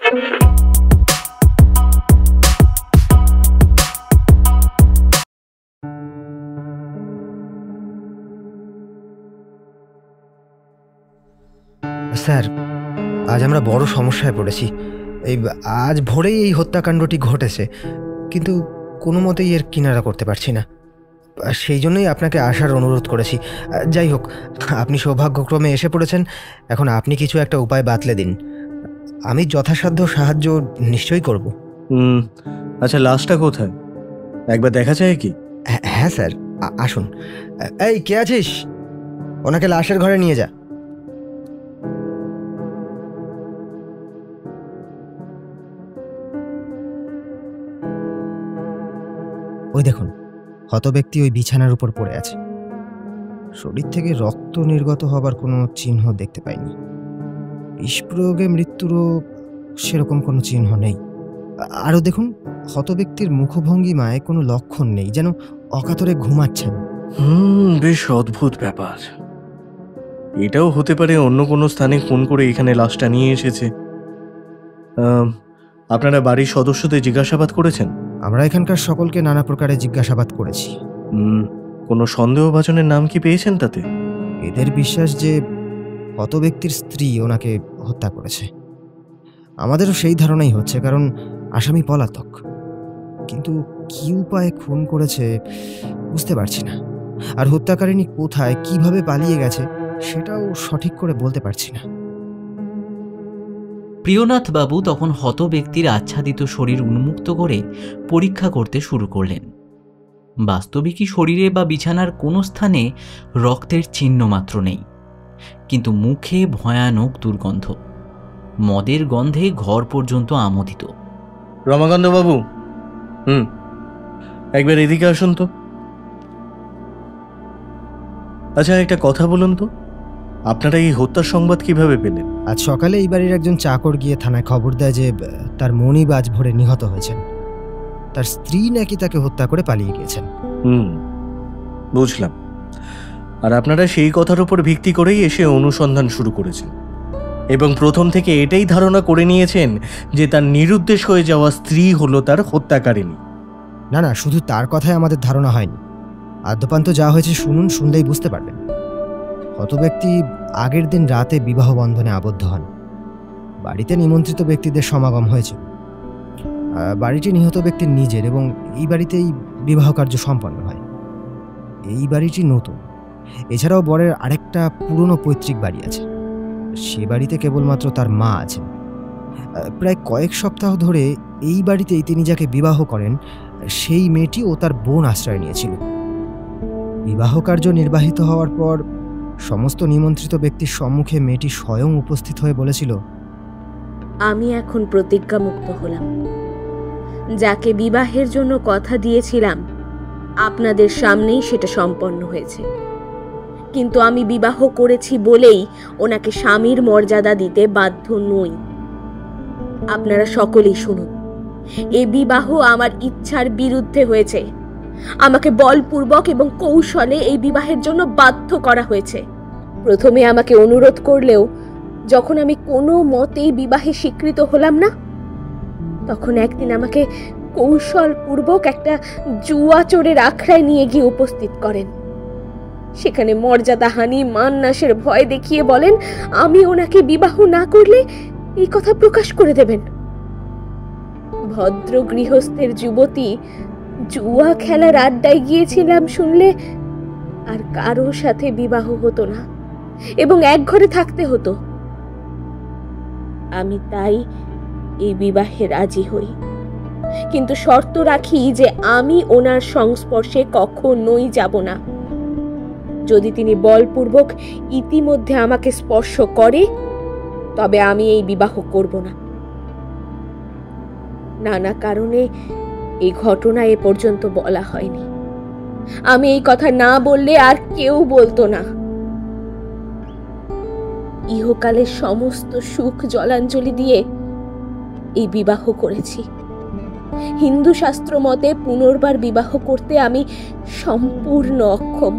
Sir, আজ আমরা বড় সমস্যায় পড়েছি। আজ ভোরেই এই হত্যাকাণ্ডটি ঘটেছে, কিন্তু কোনো মতেই এর কিনারা করতে পারছি না। সেই জন্যই আপনাকে আসার অনুরোধ করেছি। যাই হোক, আপনি সৌভাগ্যক্রমে এসে পড়েছেন। এখন আপনি কিছু একটা উপায় বাতলে দিন, আমি যথাসাধ্য সাহায্য নিশ্চয়ই করব। আচ্ছা, লাশটা কোথায় একবার দেখা যায় কি? হ্যাঁ স্যার, আসুন। এই, কে আছিস? ওনাকে লাশের ঘরে নিয়ে যা। ওই দেখুন, হত ব্যক্তি ওই বিছানার উপর পড়ে আছে। শরীর থেকে রক্ত নির্গত হবার কোনো চিহ্ন দেখতে পাইনি। বিষ প্রয়োগে মৃত্যুরও সেরকম কোনো চিহ্ন নেই। আরও দেখুন, হত ব্যক্তির মুখভঙ্গিমায় কোনো লক্ষণ নেই, যেন অকাতরে ঘুমাচ্ছেন। বেশ অদ্ভুত ব্যাপার। এটাও হতে পারে অন্য কোনো স্থানে ফোন করে এখানে লাশটা নিয়ে এসেছে। আপনারা বাড়ির সদস্যদের জিজ্ঞাসাবাদ করেছেন? আমরা এখানকার সকলকে নানা প্রকারে জিজ্ঞাসাবাদ করেছি। কোনো সন্দেহভাজনের নাম কি পেয়েছেন তাতে? এদের বিশ্বাস যে হত ব্যক্তির স্ত্রী ওনাকে হত্যা করেছে। আমাদেরও সেই ধারণাই হচ্ছে, কারণ আসামি পলাতক। কিন্তু কি উপায়ে খুন করেছে বুঝতে পারছি না। আর হত্যাকারিণী কোথায়, কিভাবে পালিয়ে গেছে সেটাও সঠিক করে বলতে পারছি না। প্রিয়নাথ বাবু তখন হত ব্যক্তির আচ্ছাদিত শরীর উন্মুক্ত করে পরীক্ষা করতে শুরু করলেন। বাস্তবিকই শরীরে বা বিছানার কোনো স্থানে রক্তের চিহ্ন মাত্র নেই, কিন্তু মুখে ভয়ানক দুর্গন্ধ। মদের গন্ধে ঘর পর্যন্ত আমোদিত। রমাকান্ত বাবু, একবার এদিকে আসুন তো। আচ্ছা, একটা কথা বলুন তো, আপনারা এই হত্যার সংবাদ কিভাবে পেলেন? আজ সকালে এই বাড়ির একজন চাকর গিয়ে থানায় খবর দেয় যে তার মনিব আজ ভোরে নিহত হয়েছেন। তার স্ত্রী নাকি তাকে হত্যা করে পালিয়ে গিয়েছেন। বুঝলাম। আর আপনারা সেই কথার উপর ভিত্তি করেই এসে অনুসন্ধান শুরু করেছেন, এবং প্রথম থেকে এটাই ধারণা করে নিয়েছেন যে তার নিরুদ্দেশ হয়ে যাওয়া স্ত্রী হলো তার হত্যাকারিণী। না না, শুধু তার কথাই আমাদের ধারণা হয়নি। আদ্যপান্ত যা হয়েছে শুনুন, শুনলেই বুঝতে পারবেন। হত ব্যক্তি আগের দিন রাতে বিবাহ বন্ধনে আবদ্ধ হন। বাড়িতে নিমন্ত্রিত ব্যক্তিদের সমাগম হয়েছে। বাড়িটি নিহত ব্যক্তির নিজের, এবং এই বাড়িতেই বিবাহ কার্য সম্পন্ন হয়। এই বাড়িটি নতুন। এছাড়াও বরের আরেকটা পুরনো পৈতৃক বাড়ি আছে। সে বাড়িতে কেবলমাত্র তার মা আছেন। প্রায় কয়েক সপ্তাহ ধরে এই বাড়িতেই তিনি যাকে বিবাহ করেন সেই মেয়েটি ও তার বোন আশ্রয় নিয়েছিল। বিবাহ কার্য নির্বাহিত হওয়ার পর সমস্ত নিমন্ত্রিত ব্যক্তির সম্মুখে মেয়েটি স্বয়ং উপস্থিত হয়ে বলেছিল, আমি এখন প্রতিজ্ঞামুক্ত হলাম। যাকে বিবাহের জন্য কথা দিয়েছিলাম আপনাদের সামনেই সেটা সম্পন্ন হয়েছে। কিন্তু আমি বিবাহ করেছি বলেই ওনাকে স্বামীর মর্যাদা দিতে বাধ্য নই। আপনারা সকলেই শুনুন, এই বিবাহ আমার ইচ্ছার বিরুদ্ধে হয়েছে। আমাকে বলপূর্বক এবং কৌশলে এই বিবাহের জন্য বাধ্য করা হয়েছে। প্রথমে আমাকে অনুরোধ করলেও যখন আমি কোনো মতেই বিবাহে স্বীকৃত হলাম না, তখন একদিন আমাকে কৌশলপূর্বক একটা জুয়া চোরের আখড়ায় নিয়ে গিয়ে উপস্থিত করেন। সেখানে মর্যাদাহানি, মান নাশের ভয় দেখিয়ে বলেন আমি ওনাকে বিবাহ না করলে এই কথা প্রকাশ করে দেবেন। ভদ্র গৃহস্থের যুবতী জুয়া খেলার আড্ডায় গিয়েছিলাম শুনলে আর কারো সাথে বিবাহ হতো না এবং এক ঘরে থাকতে হতো। আমি তাই এই বিবাহে রাজি হই, কিন্তু শর্ত রাখি যে আমি ওনার সংস্পর্শে কখনোই যাব না। যদি তিনি বলপূর্বক ইতিমধ্যে আমাকে স্পর্শ করে তবে আমি এই বিবাহ করব না। নানা কারণে এই ঘটনা এ পর্যন্ত বলা হয়নি। আমি এই কথা না বললে আর কেউ বলতো না। ইহকালের সমস্ত সুখ জলাঞ্জলি দিয়ে এই বিবাহ করেছি। হিন্দু শাস্ত্র মতে পুনর্বার বিবাহ করতে আমি সম্পূর্ণ অক্ষম।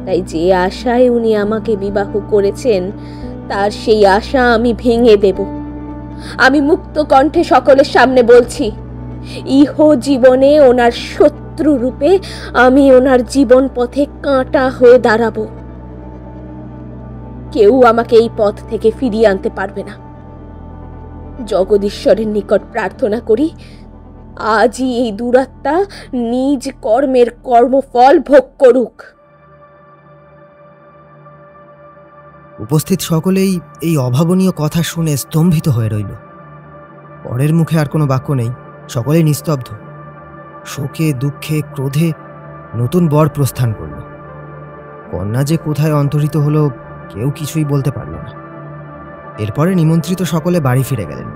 তাই যে আশায় উনি আমাকে বিবাহ করেছেন তার সেই আশা আমি ভেঙে দেব। আমি মুক্ত কণ্ঠে সকলের সামনে বলছি, ইহ জীবনে ওনার শত্রু রূপে আমি ওনার জীবন পথে কাঁটা হয়ে দাঁড়াবো। কেউ আমাকে এই পথ থেকে ফিরিয়ে আনতে পারবে না। জগদীশ্বরের নিকট প্রার্থনা করি, আজই এই দুরাত্মা নিজ কর্মের কর্মফল ভোগ করুক। উপস্থিত সকলেই এই অভাবনীয় কথা শুনে স্তম্ভিত হয়ে রইল। পরের মুখে আর কোনো বাক্য নেই, সকলেই নিস্তব্ধ। শোকে, দুঃখে, ক্রোধে নতুন বর প্রস্থান করল। কন্যা যে কোথায় অন্তরিত হলো কেউ কিছুই বলতে পারল না। এরপরে নিমন্ত্রিত সকলে বাড়ি ফিরে গেলেন।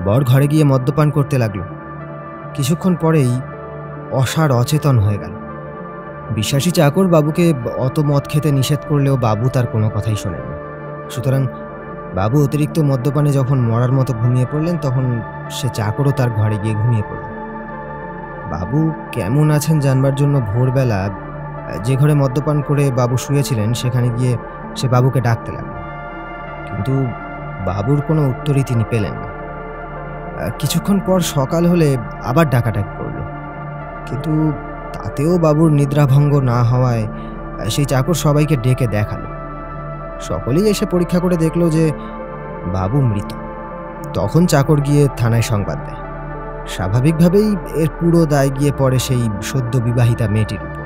বর ঘরে গিয়ে মদ্যপান করতে লাগল। কিছুক্ষণ পরেই অসাড় অচেতন হয়ে গেল। বিশ্বাসী চাকর বাবুকে অত মদ খেতে নিষেধ করলেও বাবু তার কোনো কথাই শোনেননি। সুতরাং বাবু অতিরিক্ত মদ্যপানে যখন মরার মতো ঘুমিয়ে পড়লেন, তখন সে চাকরও তার ঘরে গিয়ে ঘুমিয়ে পড়ল। বাবু কেমন আছেন জানবার জন্য ভোরবেলা যে ঘরে মদ্যপান করে বাবু শুয়েছিলেন সেখানে গিয়ে সে বাবুকে ডাকতে লাগল, কিন্তু বাবুর কোনো উত্তরই তিনি পেলেন না। কিছুক্ষণ পর সকাল হলে আবার ডাকাডাকি করল, কিন্তু তাতেও বাবুর নিদ্রাভঙ্গ না হওয়ায় সেই চাকর সবাইকে ডেকে দেখালো। সকলেই এসে পরীক্ষা করে দেখলো যে বাবু মৃত। তখন চাকর গিয়ে থানায় সংবাদ দেয়। স্বাভাবিকভাবেই এর পুরো দায় গিয়ে পড়ে সেই সদ্য বিবাহিতা মেয়েটির উপর।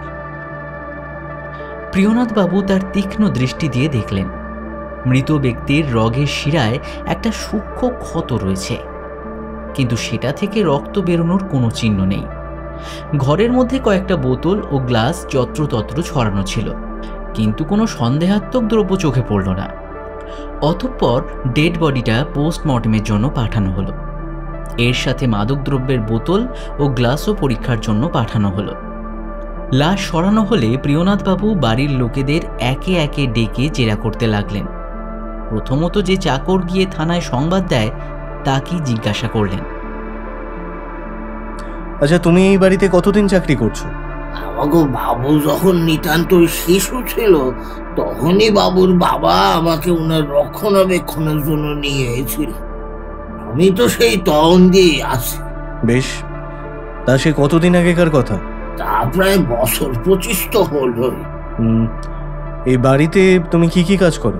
প্রিয়নাথ বাবু তার তীক্ষ্ণ দৃষ্টি দিয়ে দেখলেন মৃত ব্যক্তির রগের শিরায় একটা সূক্ষ্ম ক্ষত রয়েছে, কিন্তু সেটা থেকে রক্ত বেরোনোর কোনো চিহ্ন নেই। ঘরের মধ্যে কয়েকটা বোতল ও গ্লাস যত্রতত্র ছড়ানো ছিল, কিন্তু কোনো সন্দেহাত্মক দ্রব্য চোখে পড়ল না। অতঃপর ডেড বডিটা পোস্টমর্টমের জন্য পাঠানো হলো। এর সাথে মাদকদ্রব্যের বোতল ও গ্লাসও পরীক্ষার জন্য পাঠানো হলো। লাশ সরানো হলে প্রিয়নাথবাবু বাড়ির লোকেদের একে একে ডেকে জেরা করতে লাগলেন। প্রথমত যে চাকর গিয়ে থানায় সংবাদ দেয় তাকেই জিজ্ঞাসা করলেন, আচ্ছা, তুমি এই বাড়িতে কতদিন চাকরি করছো? আমাকে বাবু যখন নিতান্ত শিশু ছিল তখনই বাবুর বাবা আমাকে ওনার রক্ষণাবেক্ষণের জন্য নিয়ে এসেছিল। আমি তো সেই তখন দিয়ে আছি। বেশ, তা সে কতদিন আগেকার কথা? তা প্রায় বছর 25 তো হলো। এই বাড়িতে তুমি কি কি কাজ করো?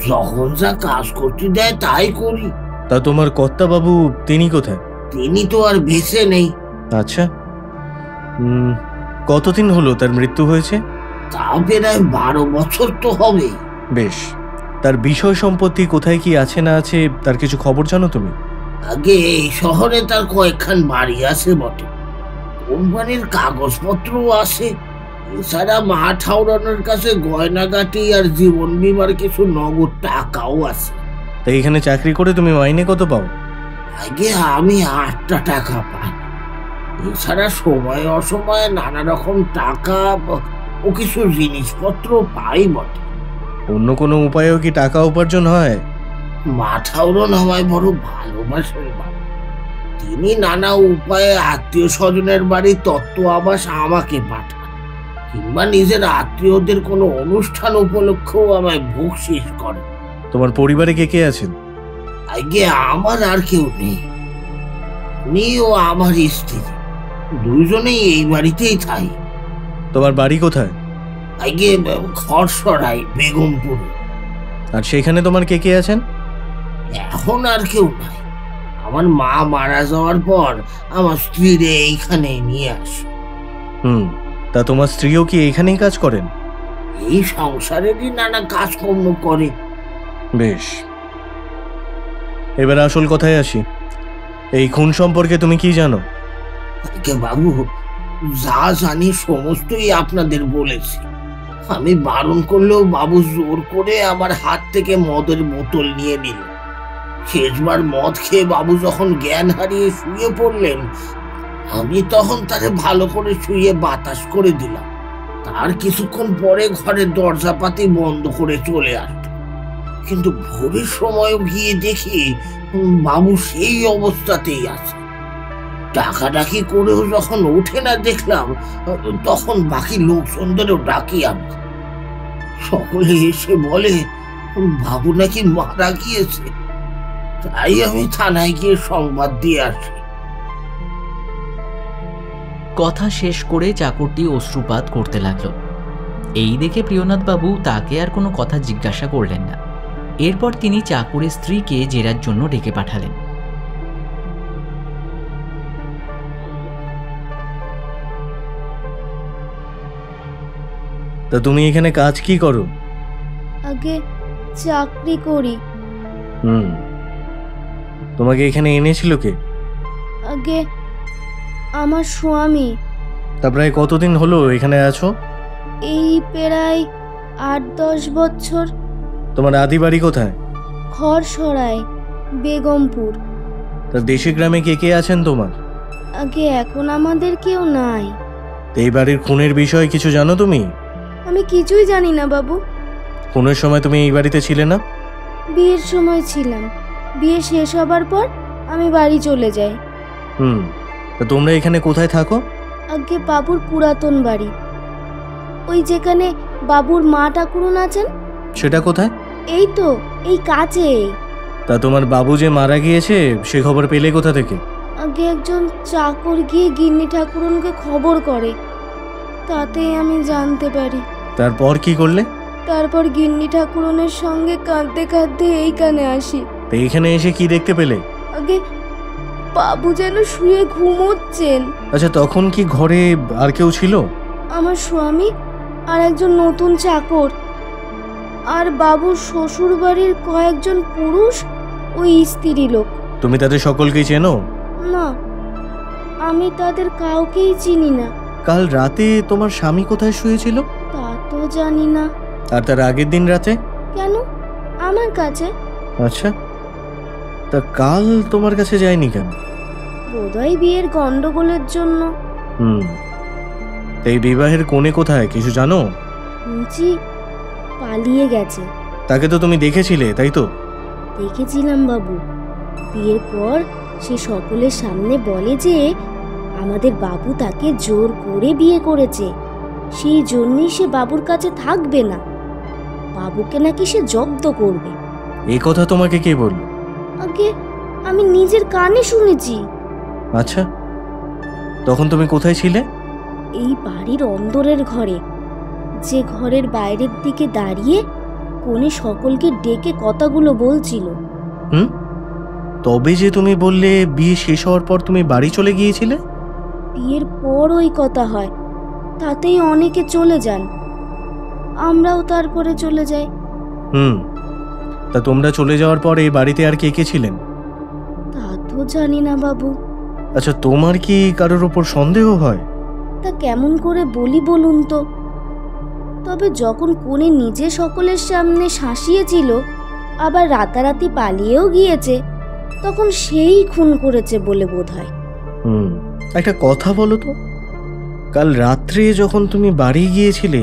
যখন যা কাজ করতে দেয় তাই করি। তা তোমার কর্তাবাবু তিনি কোথায়? তিনি তো আর বেঁচে নেই। আচ্ছা, কতদিন হলো তার মৃত্যু হয়েছে? তা প্রায় 12 বছর তো হবে। বেশ, তার বিষয় সম্পত্তি কোথায় কি আছে না আছে তার কিছু খবর জানো তুমি? আগে এই শহরে তার কয়েকখান বাড়ি আছে বটে, কোম্পানির কাগজপত্র আছে। এছাড়া মা ঠাউরানোর কাছে গয়নাগাটি আর জীবন বীমার কিছু নগদ টাকাও আছে। তাই এখানে চাকরি করে তুমি মাইনে কত পাও? আগে আমি 8 টাকা পাই। এছাড়া সময় অসময়ে নানা রকম টাকা ও কিছু জিনিসপত্র পাই বটে। অন্য কোনো উপায়েও কি টাকা উপার্জন হয়? মা ঠাউরন আমায় বড় ভালোবাসেন বাবা। তিনি নানা উপায়ে আত্মীয় স্বজনের বাড়ি তত্ত্ব আবাস আমাকে পাঠান, কিংবা নিজের আত্মীয়দের কোনো অনুষ্ঠান উপলক্ষেও আমায় বকশিশ করেন। তোমার পরিবারে কে কে আছেন? আগে আমার আর কেউ নেই। উনি ও আমার স্ত্রী দুইজনেই এই বাড়িতেই থাই। তোমার বাড়ি কোথায়? আগে খড়সরাই, বেগমপুর। আর সেখানে তোমার কে কে আছেন? এখন আর কেউ নাই। আমার মা মারা যাওয়ার পর আমার স্ত্রীরে এইখানে নিয়ে আসে। তা তোমার স্ত্রীও কি এইখানেই কাজ করেন? এই সংসারেরই নানা কাজকর্ম করে। বেশ, এবার আসল কথায় আসি। এই খুন সম্পর্কে তুমি কি জানো? বাবু, যা জানি সমস্তই আপনাদের বলেছি। আমি বারণ করলেও বাবু জোর করে আমার হাত থেকে মদের বোতল নিয়ে নিল। শেষবার মদ খেয়ে বাবু যখন জ্ঞান হারিয়ে শুয়ে পড়লেন, আমি তখন তাকে ভালো করে শুয়ে বাতাস করে দিলাম। তার কিছুক্ষণ পরে ঘরের দরজাপাতি বন্ধ করে চলে আসলো। কিন্তু ভোরের সময়ও গিয়ে দেখি বাবু সেই অবস্থাতেই আছে। ডাকাডাকি করেও যখন ওঠে না দেখলাম, তখন বাকি লোকজনদেরও ডাকি আমি। সকলে এসে বলে বাবু নাকি মারা গিয়েছে। তাই আমি থানায় গিয়ে সংবাদ দিয়ে আসি। কথা শেষ করে চাকরটি অশ্রুপাত করতে লাগলো। এই দেখে প্রিয়নাথ বাবু তাকে আর কোনো কথা জিজ্ঞাসা করলেন না। এরপর তিনি চাকরের স্ত্রীকে জেরার জন্য ডেকে পাঠালেন। তা তুমি এখানে কাজ কি করো? আগে চাকরি করি। হুম, তোমাকে এখানে এনেছিল কে? আগে আমার স্বামী। তা প্রায় কতদিন হলো এখানে আছো? এই প্রায় 8-10 বছর। তোমার আদি বাড়ি কোথায়? খড়সরাই, বেগমপুর। তা দেশে গ্রামে কে কে আছেন তোমার? আগে এখন আমাদের কেউ নাই। তো এই বাড়ির খুনের বিষয়ে কিছু জানো তুমি? আমি কিছুই জানি না বাবু। খুনের সময় তুমি এই বাড়িতে ছিলে না? বিয়ের সময় ছিলাম, বিয়ে শেষ হবার পর আমি বাড়ি চলে যাই। হুম, তা তোমরা এখানে কোথায় থাকো? আগে বাবুর পুরাতন বাড়ি, ওই যেখানে বাবুর মা ঠাকুরন আছেন। সেটা কোথায়? এই তো এই কাছে। তা তোমার বাবু যে মারা গিয়েছে সে খবর পেলে কোথা থেকে? আগে একজন চাকর গিয়ে গিন্নি ঠাকুরনকে খবর করে, তাতেই আমি জানতে পারি। তারপর কি করলে? তারপর গিন্নি ঠাকুরনের সঙ্গে কাঁদতে কাঁদতে এইখানে আসি। তা এখানে এসে কি দেখতে পেলে? আগে বাবু যেন শুয়ে ঘুমোচ্ছেন। আচ্ছা, তখন কি ঘরে আর কেউ ছিল? আমার স্বামী আর একজন নতুন চাকর, আর বাবুর শ্বশুর বাড়ির কয়েকজন পুরুষ, ওই স্ত্রী লোক। তুমি তাদের সকলকেই চেনো? না, আমি তাদের কাউকেই চিনি না। কাল রাতে তোমার স্বামী কোথায় শুয়েছিল? তা তো জানি না। আর তার আগের দিন রাতে? কেন? আমার কাছে। আচ্ছা, তা কাল তোমার কাছে যায়নি কেন? বোধহয় বিয়ের গন্ডগোলের জন্য। হুম, তা এই বিবাহের কোণে কোথায় কিছু জানো? শুনছি পালিয়ে গেছে। তাকে তো তুমি দেখেছিলে, তাই তো? দেখেছিলাম বাবু। বিয়ের পর সে সকলের সামনে বলে যে আমাদের বাবু তাকে জোর করে বিয়ে করেছে, সেই জন্যই সে বাবুর কাছে থাকবে না, বাবুকে নাকি সে জব্দ করবে। এই কথা তোমাকে কে বলল? আগে আমি নিজের কানে শুনেছি। আচ্ছা, তখন তুমি কোথায় ছিলে? এই বাড়ির অন্দরের ঘরে, যে ঘরের বাইরের দিকে দাঁড়িয়ে কোণে সকলকে ডেকে কথাগুলো বলছিল। হুম, তবে যে তুমি বললে বিয়ে শেষ হওয়ার পর তুমি বাড়ি চলে গিয়েছিলে? বিয়ের পর ওই কথা হয়, তাতেই অনেকে চলে যান, আমরাও তারপরে চলে যাই। হুম, তা তোমরা চলে যাওয়ার পর এই বাড়িতে আর কে কে ছিলেন? তা তো জানি না বাবু। আচ্ছা, তোমার কি কারোর উপর সন্দেহ হয়? তা কেমন করে বলি বলুন তো। তবে যখন কোণে নিজে সকলের সামনে শাসিয়েছিল, আবার রাতারাতি পালিয়েও গিয়েছে, তখন সেই খুন করেছে বলে বোধ হয়। হুম, একটা কথা বলো তো, কাল রাত্রে যখন তুমি বাড়ি গিয়েছিলে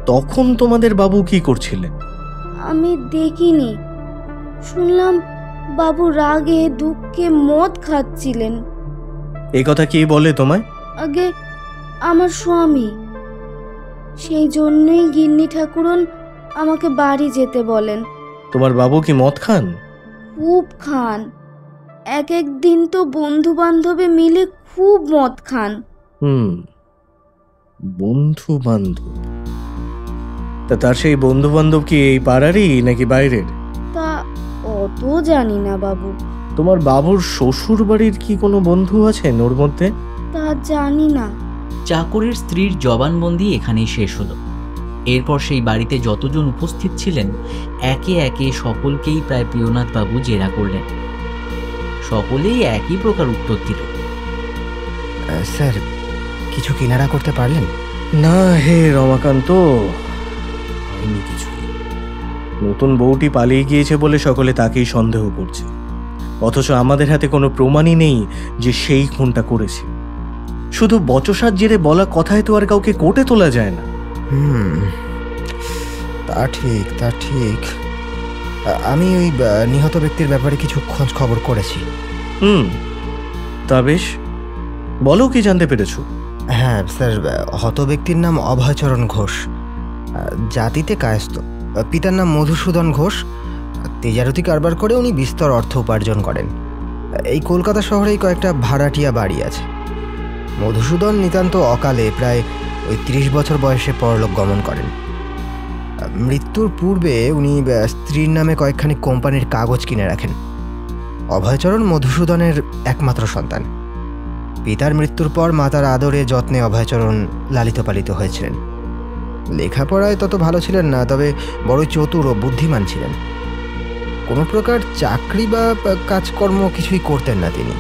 তখন তোমাদের বাবু কি করছিলেন? আমি দেখিনি, শুনলাম বাবু রাগে দুঃখে মদ খাচ্ছিলেন। এই কথা কে বলে তোমায়? আগে আমার স্বামী। সেই জন্যই গিন্নি ঠাকুরন আমাকে বাড়ি যেতে বলেন। তোমার বাবু কি মদ খান? খুব খান, এক এক দিন তো বন্ধু বান্ধবে মিলে খুব মদ খান। হুম, বন্ধু বান্ধব। তা তার সেই বন্ধু বান্ধব কি এই পাড়ারই নাকি বাইরের? তা অত জানি না বাবু। তোমার বাবুর শ্বশুর বাড়ির কি কোনো বন্ধু আছেন ওর মধ্যে? তা জানি না। চাকরের স্ত্রীর জবানবন্দি এখানেই শেষ হলো। এরপর সেই বাড়িতে যতজন উপস্থিত ছিলেন একে একে সকলকেই প্রায় প্রিয়নাথ বাবু জেরা করলেন। সকলেই একই প্রকার উত্তর দিল। স্যার, কিছু কিনারা করতে পারলেন? না হে রমাকান্ত, হয়নি কিছু। নতুন বউটি পালিয়ে গিয়েছে বলে সকলে তাকেই সন্দেহ করছে, অথচ আমাদের হাতে কোনো প্রমাণই নেই যে সেই খুনটা করেছে। শুধু বচসার জেরে বলা কথায় তো আর কাউকে কোর্টে তোলা যায় না। তা ঠিক, তা ঠিক। আমি ওই নিহত ব্যক্তির ব্যাপারে কিছু খোঁজ খবর করেছি। তা বেশ, বলো কি জানতে পেরেছো? হ্যাঁ স্যার, হত ব্যক্তির নাম অভয়চরণ ঘোষ, জাতিতে কায়স্থ, পিতার নাম মধুসূদন ঘোষ, তেজারতি কারবার করে উনি বিস্তর অর্থ উপার্জন করেন। এই কলকাতা শহরেই কয়েকটা ভাড়াটিয়া বাড়ি আছে। মধুসূদন নিতান্ত অকালে প্রায় ওই 30 বছর বয়সে পরলোক গমন করেন। মৃত্যুর পূর্বে উনি স্ত্রীর নামে কয়েকখানি কোম্পানির কাগজ কিনে রাখেন। অভয়চরণ মধুসূদনের একমাত্র সন্তান। পিতার মৃত্যুর পর মাতার আদরে যত্নে অভয়চরণ লালিত পালিত হয়েছিলেন। লেখাপড়ায় তত ভালো ছিলেন না, তবে বড়ই চতুর ও বুদ্ধিমান ছিলেন। কোনো প্রকার চাকরি বা কাজকর্ম কিছুই করতেন না তিনি।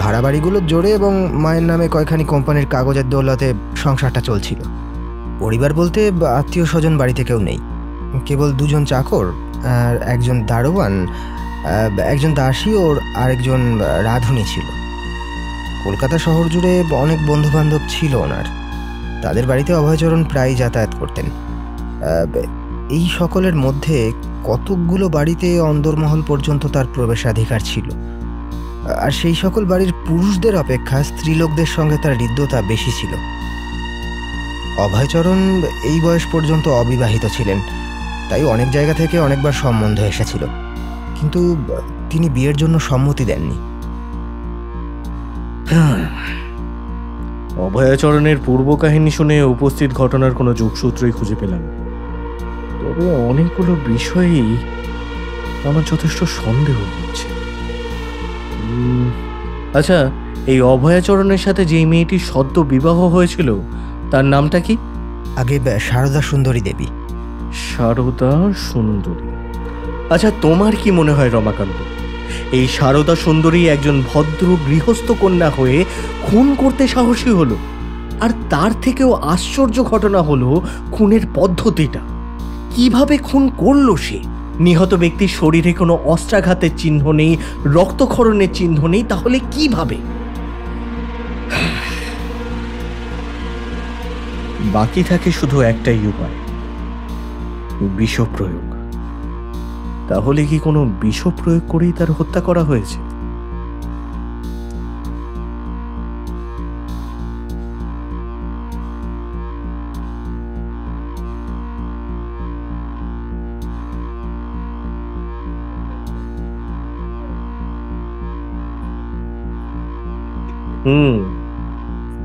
ভাড়া বাড়িগুলোর জোরে এবং মায়ের নামে কয়েকখানি কোম্পানির কাগজের দৌলতে সংসারটা চলছিল। পরিবার বলতে আত্মীয় স্বজন বাড়িতে কেউ নেই, কেবল 2 জন চাকর আর একজন দারোয়ান, একজন দাসী ও আরেকজন রাঁধুনি ছিল। কলকাতা শহর জুড়ে অনেক বন্ধুবান্ধব ছিল ওনার। তাদের বাড়িতে অভয়চরণ প্রায় যাতায়াত করতেন। এই সকলের মধ্যে কতকগুলো বাড়িতে অন্দরমহল পর্যন্ত তার প্রবেশাধিকার ছিল, আর সেই সকল বাড়ির পুরুষদের অপেক্ষা স্ত্রীলোকদের সঙ্গে তার হৃদ্যতা বেশি ছিল। অভয়চরণ এই বয়স পর্যন্ত অবিবাহিত ছিলেন, তাই অনেক জায়গা থেকে অনেকবার সম্বন্ধ এসেছিল, কিন্তু তিনি বিয়ের জন্য সম্মতি দেননি। অভয়াচরণের পূর্ব কাহিনী শুনে উপস্থিত ঘটনার কোনো যোগসূত্রই খুঁজে পেলাম, তবে অনেকগুলো বিষয়েই আমার যথেষ্ট সন্দেহ হচ্ছে। আচ্ছা, এই অভয়াচরণের সাথে যেই মেয়েটির সদ্য বিবাহ হয়েছিল তার নামটা কি? আগে সারদা সুন্দরী দেবী। সারদা সুন্দরী। আচ্ছা, তোমার কি মনে হয় রমাকান্ত, এই সারদা সুন্দরী একজন ভদ্র গৃহস্থ কন্যা হয়ে খুন করতে সাহসী হলো? আর তার থেকেও আশ্চর্য ঘটনা হলো খুনের পদ্ধতিটা। কিভাবে খুন করলো সে? নিহত ব্যক্তির শরীরে কোনো অস্ত্রাঘাতের চিহ্ন নেই, রক্তক্ষরণের চিহ্ন নেই, তাহলে কিভাবে? বাকি থাকে শুধু একটাই উপায়, বিষপ্রয়োগ। তাহলে কি কোনো বিষপ্রয়োগ করেই তার হত্যা করা হয়েছে?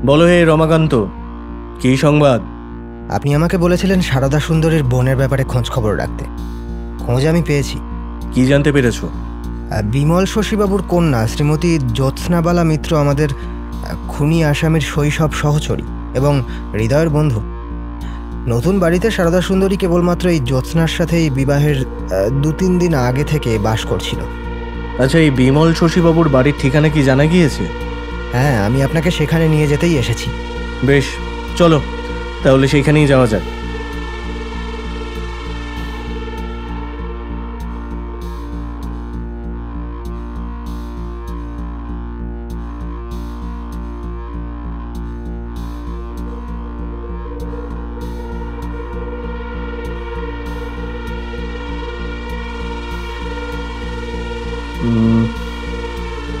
বলো হে রমাকান্ত, কি সংবাদ? আপনি আমাকে বলেছিলেন সারদা সুন্দরীর বোনের ব্যাপারে খোঁজ খবর রাখতে। খোঁজ আমি পেয়েছি। কি জানতে পেরেছো? বিমল শশীবাবুর কন্যা শ্রীমতী জ্যোৎস্নাবালা মিত্র আমাদের খুনি আসামির শৈশব সহচরী এবং হৃদয়ের বন্ধু। নতুন বাড়িতে সারদা সুন্দরী কেবলমাত্র এই জ্যোৎস্নার সাথেই বিবাহের 2-3 দিন আগে থেকে বাস করছিল। আচ্ছা, এই বিমল শশীবাবুর বাড়ির ঠিকানা কি জানা গিয়েছে? হ্যাঁ, আমি আপনাকে সেখানে নিয়ে যেতেই এসেছি। বেশ, চলো তাহলে সেইখানেই যাওয়া যাক।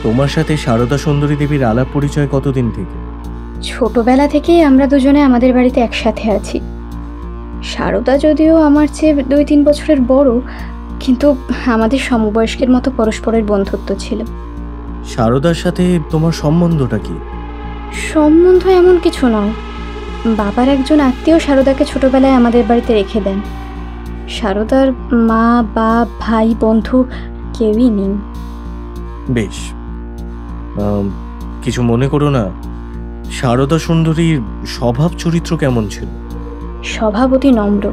তোমার সাথে সারদা সুন্দরী দেবীর আলাপ পরিচয় কতদিন থেকে? ছোটবেলা থেকেই আমরা দুজনে আমাদের বাড়িতে একসাথে আছি। সারদা যদিও আমার চেয়ে 2-3 বছরের বড়, কিন্তু আমাদের সমবয়স্কের মতো পরস্পরের বন্ধুত্ব ছিল। সারদার সাথে তোমার সম্বন্ধটা কি? সম্বন্ধ এমন কিছু নয়। বাবার একজন আত্মীয় সারদাকে ছোটবেলায় আমাদের বাড়িতে রেখে দেন। সারদার মা বা ভাই বন্ধু কেউই নেই। বেশ, কিছু মনে করো না। সারদা সুন্দরীর স্বভাব চরিত্র কেমন ছিল? স্বভাব অতি নম্র।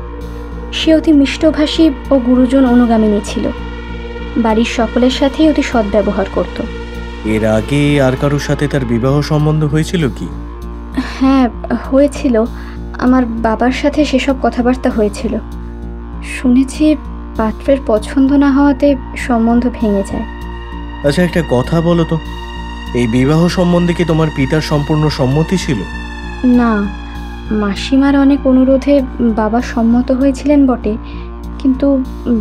সে অতি মিষ্টভাষী ও গুরুজন অনুগামিনী ছিল। বাড়ির সকলের সাথেই অতি সদ্ব্যবহার করত। এর আগে আর কারোর সাথে তার বিবাহ সম্বন্ধ হয়েছিল কি? হ্যাঁ, হয়েছিল। আমার বাবার সাথে সেসব কথাবার্তা হয়েছিল। শুনেছি পাত্রের পছন্দ না হওয়াতে সম্বন্ধ ভেঙে যায়। আচ্ছা, একটা কথা বলো তো, এই বিবাহ সম্বন্ধে কি তোমার পিতার সম্পূর্ণ সম্মতি ছিল? না, মাসিমার অনেক অনুরোধে বাবা সম্মত হয়েছিলেন বটে, কিন্তু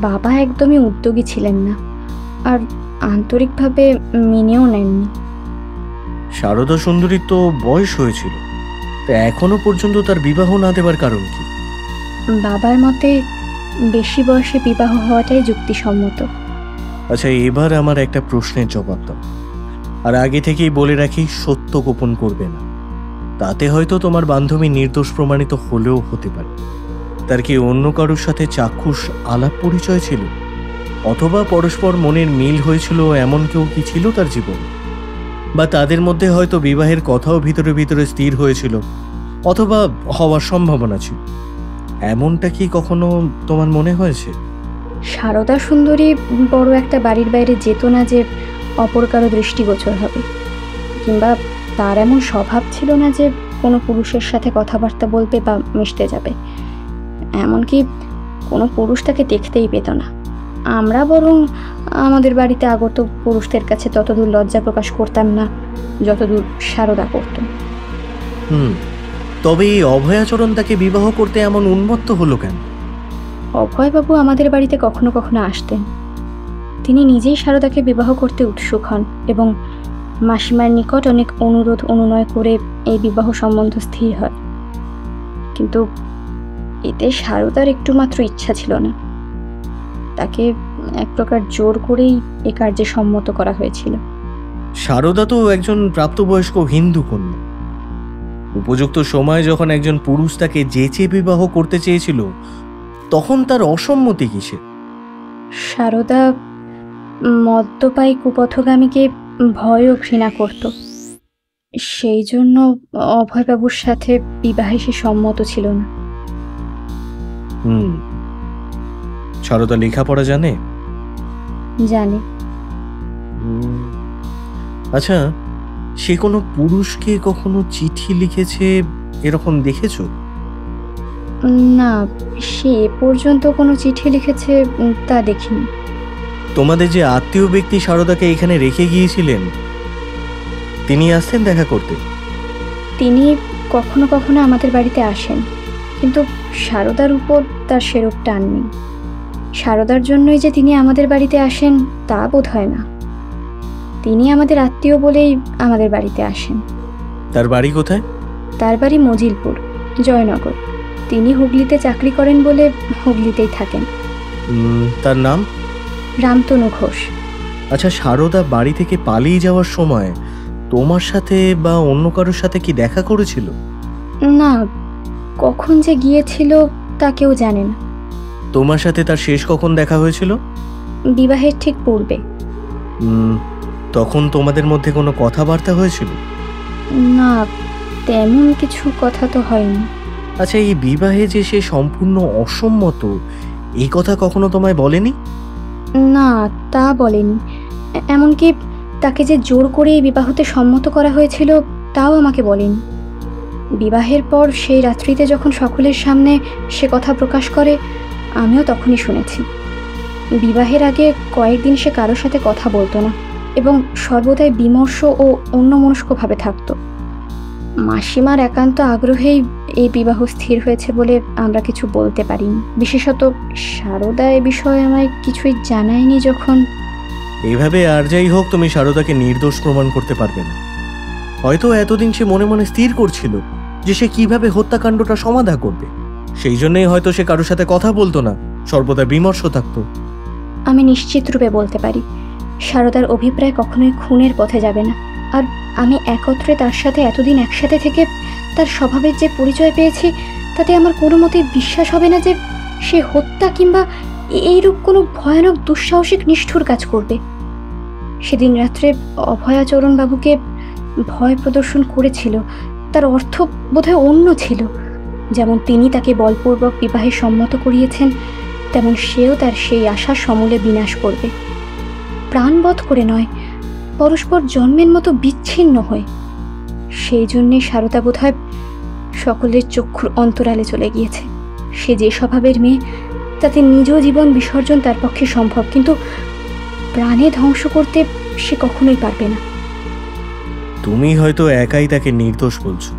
বাবা একদমই উদ্যোগী ছিলেন না, আর আন্তরিকভাবে মেনেও নেননি। সারদা সুন্দরীর তো বয়স হয়েছিল, তা এখনো পর্যন্ত তার বিবাহ না দেবার কারণ কি? বাবার মতে বেশি বয়সে বিবাহ হওয়াটাই যুক্তিসম্মত। আচ্ছা, এবার আমার একটা প্রশ্নের জবাব দাও, আর আগে থেকেই বলে রাখি, সত্য গোপন করবে না। তাতে হয়তো তোমার বান্ধবী নির্দোষ প্রমাণিত হলেও হতে পারে। তার কি অন্য কারোর সাথে চাক্ষুষ আলাপ পরিচয় ছিল, অথবা পরস্পর মনের মিল হয়েছিল এমন কেউ কি ছিল তার জীবনে? বা তাদের মধ্যে হয়তো বিবাহের কথাও ভিতরে ভিতরে স্থির হয়েছিল, অথবা হওয়ার সম্ভাবনা ছিল। এমনটা কি কখনো তোমার মনে হয়েছে? সারদা সুন্দরী বড় একটা বাড়ির বাইরে যেত না যে অপর কারো দৃষ্টিগোচর হবে, কিংবা তার এমন স্বভাব ছিল না যে কোনো পুরুষের সাথে কথাবার্তা বলবে বা মিশতে যাবে। এমনকি কোনো পুরুষ তাকে দেখতেই পেত না। আমরা বরং আমাদের বাড়িতে আগত পুরুষদের কাছে ততদূর লজ্জা প্রকাশ করতাম না যতদূর সারদা করত। তবে এই অভয়াচরণ তাকে বিবাহ করতে এমন উন্মত্ত হলো কেন? অভয়বাবু আমাদের বাড়িতে কখনো কখনো আসতেন। তিনি নিজেই সারদাকে বিবাহ করতে উৎসুক হন এবং মাসিমার নিকট অনেক অনুরোধ অনুনয় করে এই বিবাহ সম্বন্ধ স্থির হয়। কিন্তু এতে সারদার একটু মাত্র ইচ্ছা ছিল না। তাকে এক প্রকার জোর করেই এ কার্যে সম্মত করা হয়েছিল। সারদা তো একজন প্রাপ্তবয়স্ক হিন্দু কন্যা। উপযুক্ত সময় যখন একজন পুরুষ তাকে যেচে বিবাহ করতে চেয়েছিল, তখন তার অসম্মতি কিসে? সারদা মদ্যপায়ী কুপথগামীকে ভয় ও ঘৃণা করত। সেই জন্য অভয়বাবুর সাথে বিবাহে সে সম্মত ছিল না। সারদা লেখাপড়া জানে? জানে। আচ্ছা, সে কোনো পুরুষকে কখনো চিঠি লিখেছে এরকম দেখেছো? না, সে এ পর্যন্ত কোনো চিঠি লিখেছে তা দেখিনি। তোমাদের যে আত্মীয় ব্যক্তি সারদাকে এখানে রেখে গিয়েছিলেন, তিনি আসতেন দেখা করতে? তিনি কখনো কখনো আমাদের বাড়িতে আসেন, কিন্তু সারদার উপর তার সেরূপ টান নেই। সারদার জন্যই যে তিনি আমাদের বাড়িতে আসেন তা বোধ হয় না। তিনি আমাদের আত্মীয় বলেই আমাদের বাড়িতে আসেন। তার বাড়ি কোথায়? তার বাড়ি মজিলপুর, জয়নগর। তিনি হুগলিতে চাকরি করেন বলে হুগলিতেই থাকেন। তার নাম? রামতনু ঘোষ। আচ্ছা, সারদা বাড়ি থেকে পালিয়ে যাওয়ার সময় তোমার সাথে বা অন্য কারোর সাথে কি দেখা করেছিল? না, কখন যে গিয়েছিল তা কেউ জানে না। তোমার সাথে তার শেষ কখন দেখা হয়েছিল? বিবাহের ঠিক পূর্বে। তখন তোমাদের মধ্যে কোনো কথাবার্তা হয়েছিল? না, তেমন কিছু কথা তো হয়নি। আচ্ছা, এই বিবাহে যে সে সম্পূর্ণ অসম্মত, এই কথা কখনো তোমায় বলেনি? না, তা বলেনি। এমনকি তাকে যে জোর করে এই বিবাহতে সম্মত করা হয়েছিল তাও আমাকে বলেনি। বিবাহের পর সেই রাত্রিতে যখন সকলের সামনে সে কথা প্রকাশ করে, আমিও তখনই শুনেছি। বিবাহের আগে কয়েকদিন সে কারোর সাথে কথা বলতো না এবং সর্বদাই বিমর্ষ ও অন্যমনস্কভাবে থাকত। মাসিমার একান্ত আগ্রহেই এই বিবাহ স্থির হয়েছে বলে আমরা কিছু বলতে পারিনি। বিশেষত সারদা এ বিষয়ে আমায় কিছুই জানায়নি। যখন এইভাবে আর যাই হোক, তুমি সারদাকে নির্দোষ প্রমাণ করতে পারবে না। হয়তো এতদিন সে মনে মনে স্থির করছিল যে সে কিভাবে হত্যাকাণ্ডটা সমাধা করবে। সেই জন্যই হয়তো সে কারোর সাথে কথা বলতো না, সর্বদা বিমর্ষ থাকতো। আমি নিশ্চিত রূপে বলতে পারি, সারদার অভিপ্রায় কখনোই খুনের পথে যাবে না। আর আমি একত্রে তার সাথে এতদিন একসাথে থেকে তার স্বভাবের যে পরিচয় পেয়েছি, তাতে আমার কোনো মতেই বিশ্বাস হবে না যে সে হত্যা কিংবা এইরূপ কোনো ভয়ানক দুঃসাহসিক নিষ্ঠুর কাজ করবে। সেদিন রাত্রে অভয়াচরণ বাবুকে ভয় প্রদর্শন করেছিল, তার অর্থ বোধহয় অন্য ছিল। যেমন তিনি তাকে বলপূর্বক বিবাহে সম্মত করিয়েছেন, তেমন সেও তার সেই আশা সমূলে বিনাশ করবে। প্রাণবধ করে নয়, পরস্পর জন্মের মতো বিচ্ছিন্ন হয়ে। সেই জন্যে সারদা বোধহয় সকলের চক্ষুর অন্তরালে চলে গিয়েছে। সে যে স্বভাবের মেয়ে, তাতে নিজ জীবন বিসর্জন তার পক্ষে সম্ভব, কিন্তু প্রাণে ধ্বংস করতে সে কখনোই পারবে না। তুমি হয়তো একাই তাকে নির্দোষ বলছো,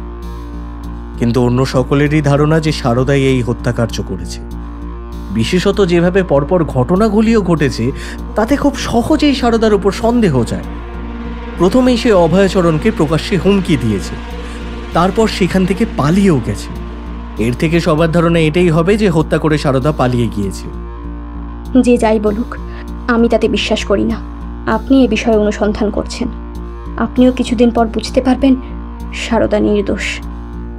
কিন্তু অন্য সকলেরই ধারণা যে সারদাই এই হত্যাকার্য করেছে। বিশেষত যেভাবে পরপর ঘটনাগুলিও ঘটেছে, তাতে খুব সহজেই সারদার উপর সন্দেহ যায়। প্রথমেই সে অভয়াচরণকে প্রকাশ্যে হুমকি দিয়েছে, তারপর সেখান থেকে পালিয়েও গেছে। এর থেকে সবার ধারণা এটাই হবে যে হত্যা করে সারদা পালিয়ে গিয়েছে। যে যাই বলুক, আমি তাতে বিশ্বাস করি না। আপনি এ বিষয়ে অনুসন্ধান করছেন, আপনিও কিছুদিন পর বুঝতে পারবেন সারদা নির্দোষ।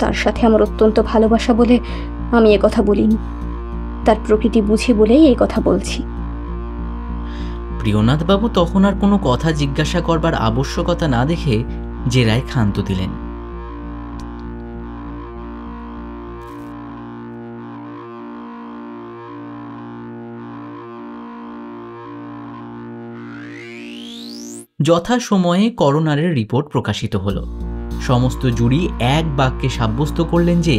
তার সাথে আমার অত্যন্ত ভালোবাসা বলে আমি এ কথা বলিনি, তার প্রকৃতি বুঝি বলেই এই কথা বলছি। প্রিয়নাথবাবু তখন আর কোনো কথা জিজ্ঞাসা করবার আবশ্যকতা না দেখে জেরায় ক্ষান্ত দিলেন। যথাসময়ে করোনারের রিপোর্ট প্রকাশিত হলো। সমস্ত জুরি এক বাক্যে সাব্যস্ত করলেন যে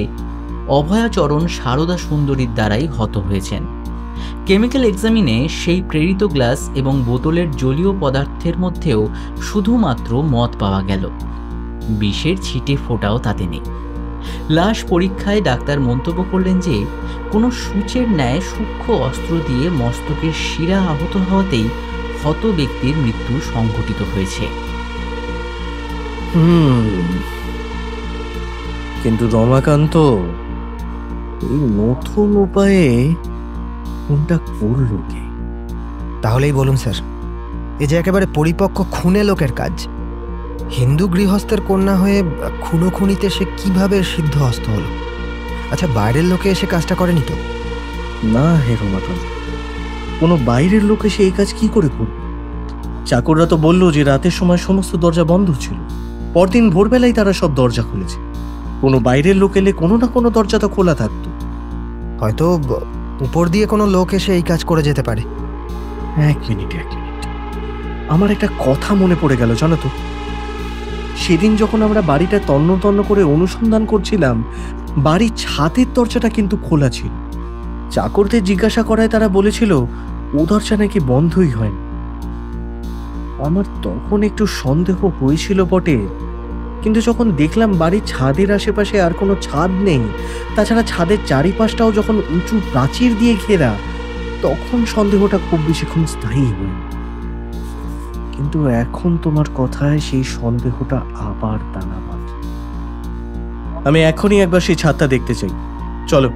অভয়াচরণ সারদা সুন্দরীর দ্বারাই হত হয়েছেন। কেমিক্যাল এক্সামিনে সেই প্রেরিত গ্লাস এবং বোতলের জলীয় পদার্থের মধ্যেও শুধুমাত্র মদ পাওয়া গেল, বিষের ছিটে ফোঁটাও তাতে নেই। লাশ পরীক্ষায় ডাক্তার মন্তব্য করলেন যে কোনো সূচের ন্যায় সূক্ষ্ম অস্ত্র দিয়ে মস্তকের শিরা আহত হওয়াতেই হত ব্যক্তির মৃত্যু সংঘটিত হয়েছে। কিন্তু রমাকান্ত এই নতুন উপায়ে কোনটা করল কে? তাহলেই বলুন স্যার, এ যে একেবারে পরিপক্ক খুনে লোকের কাজ। হিন্দু গৃহস্থের কন্যা হয়ে খুনোখুনিতে সে কিভাবে সিদ্ধহস্ত হলো? আচ্ছা, বাইরের লোকে এসে কাজটা করেনি তো? না হে রমাকান্ত, কোনো বাইরের লোক এসে এই কাজ কি করে করবে? চাকররা তো বললো যে রাতের সময় সমস্ত দরজা বন্ধ ছিল, পরদিন ভোরবেলায় তারা সব দরজা খুলেছে। কোনো বাইরের লোক এলে কোনো না কোনো দরজা তো খোলা থাকতো। হয়তো উপর দিয়ে কোনো লোক এসে এই কাজ করে যেতে পারে। এক মিনিট, আমার একটা কথা মনে পড়ে গেল জানো তো। সেদিন যখন আমরা বাড়িটা তন্ন তন্ন করে অনুসন্ধান করছিলাম, বাড়ির ছাদের দরজাটা কিন্তু খোলা ছিল। চাকরদের জিজ্ঞাসা করায় তারা বলেছিল ও দরজা নাকি বন্ধই হয়। আমার তখন একটু সন্দেহ হয়েছিল বটে, কিন্তু যখন দেখলাম বাড়ির ছাদের আশেপাশে আর কোনো ছাদ নেই, তাছাড়া ছাদের চারিপাশটাও যখন উঁচু প্রাচীর দিয়ে ঘেরা, তখন সন্দেহটা খুব বেশিক্ষণ স্থায়ী হয়নি। কিন্তু এখন তোমার কথায় সেই সন্দেহটা আবার দানা বাঁধে। আমি এখনই একবার সেই ছাদটা দেখতে চাই, চলো।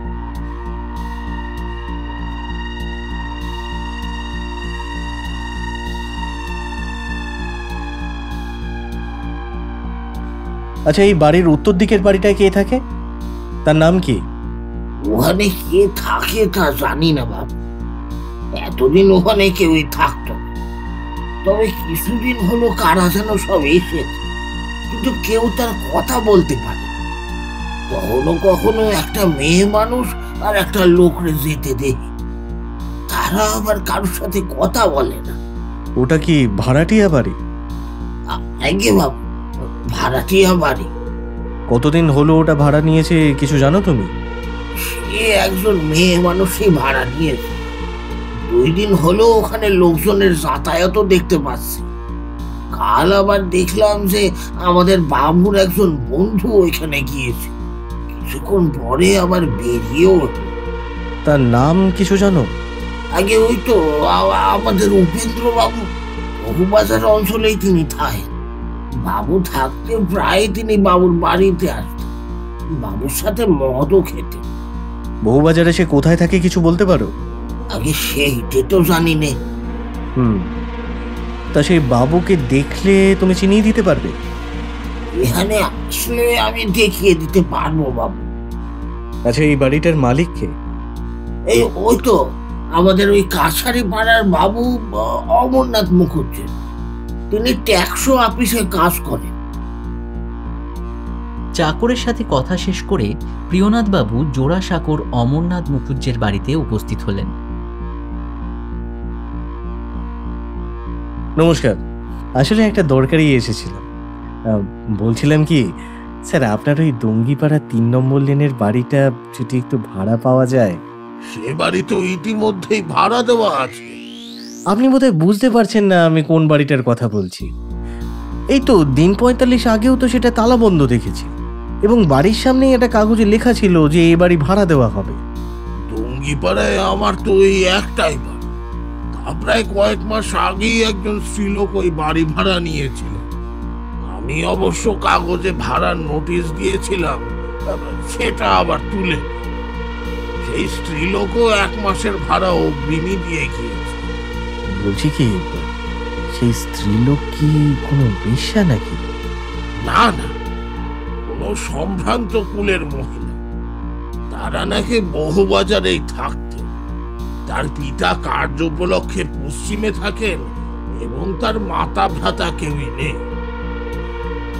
আচ্ছা, এই বাড়ির উত্তর দিকের বাড়িটায় কে থাকে? তার নাম কি? ওখানে কে থাকে তা জানি না বাবু। এতদিন ওখানে কেউই থাকতো, তবে কিছুদিন হলো কারা যেন সব এসেছে, কিন্তু কেউ তার কথা বলতে পারে। কখনো কখনো একটা মেয়ে মানুষ আর একটা লোকরে যেতে দেখি, তারা আবার কারোর সাথে কথা বলে না। ওটা কি ভাড়াটিয়া বাড়ি? আগে বাবু, ভাড়াটিয়া বাড়ি। কতদিন হলো ওটা ভাড়া নিয়েছে কিছু জানো তুমি? সে একজন মেয়ে মানুষই ভাড়া নিয়েছে। 2 দিন হলো ওখানে লোকজনের যাতায়াতও দেখতে পাচ্ছি। কাল আবার দেখলাম যে আমাদের বাবুর একজন বন্ধু ওইখানে গিয়েছে, কিছুক্ষণ পরে আবার বেরিয়েও। তার নাম কিছু জানো? আগে ওই তো আমাদের উপেন্দ্র বাবু, বহুবাজার অঞ্চলেই তিনি থাকেন। বাবু থাকতে প্রায় তিনি বাবুর বাড়িতে আসতেন, বাবুর সাথে মদও খেতেন। বহুবাজারে সে কোথায় থাকে কিছু বলতে পারো? আগে সেইটা তো জানি নে। তা সেই বাবুকে দেখলে তুমি চিনিয়ে দিতে পারবে? এখানে আসলে আমি দেখিয়ে দিতে পারবো বাবু। আচ্ছা, এই বাড়িটার মালিক কে? এই ওই তো আমাদের ওই কাছারি পাড়ার বাবু অমরনাথ মুখুজ্জে। তিনি ট্যাক্স অফিসে কাজ করেন। চাকরের সাথে কথা শেষ করে প্রিয়নাথবাবু জোড়াসাঁকোর অমরনাথ মুখুজ্জের বাড়িতে উপস্থিত হলেন। নমস্কার, আসলে একটা দরকারি এসেছিলাম। বলছিলাম কি স্যার, আপনার ওই দঙ্গিপাড়া 3 নম্বর লেনের বাড়িটা যদি একটু ভাড়া পাওয়া যায়। সে বাড়ি তো ইতিমধ্যেই ভাড়া দেওয়া আছে। আপনি বোধহয় বুঝতে পারছেন না আমি কোন বাড়িটার কথা বলছি। এই তো দিন 45 আগেও তো সেটা তালাবন্ধ দেখেছি, এবং বাড়ির সামনেই একটা কাগজে লেখা ছিল যে এই বাড়ি ভাড়া দেওয়া হবে। দঙ্গিপাড়ায় আমার তো ওই একটাই বাড়ি। তা প্রায় কয়েক মাস আগেই একজন স্ত্রীলোক ওই বাড়ি ভাড়া নিয়েছিল। আমি অবশ্য কাগজে ভাড়ার নোটিশ দিয়েছিলাম, সেটা আবার তুলে সেই স্ত্রীলোকও 1 মাসের ভাড়া অগ্রিমই দিয়ে গিয়েছে। বলছি কি, সেই স্ত্রীলোক কি কোনো বেশ্যা নাকি? না না, কোনো সম্ভ্রান্ত কুলের মহিলা। তারা নাকি বহুবাজারেই থাকতেন। তার পিতা কার্য উপলক্ষে পশ্চিমে থাকেন এবং তার মাতা ভ্রাতা কেউই নেই।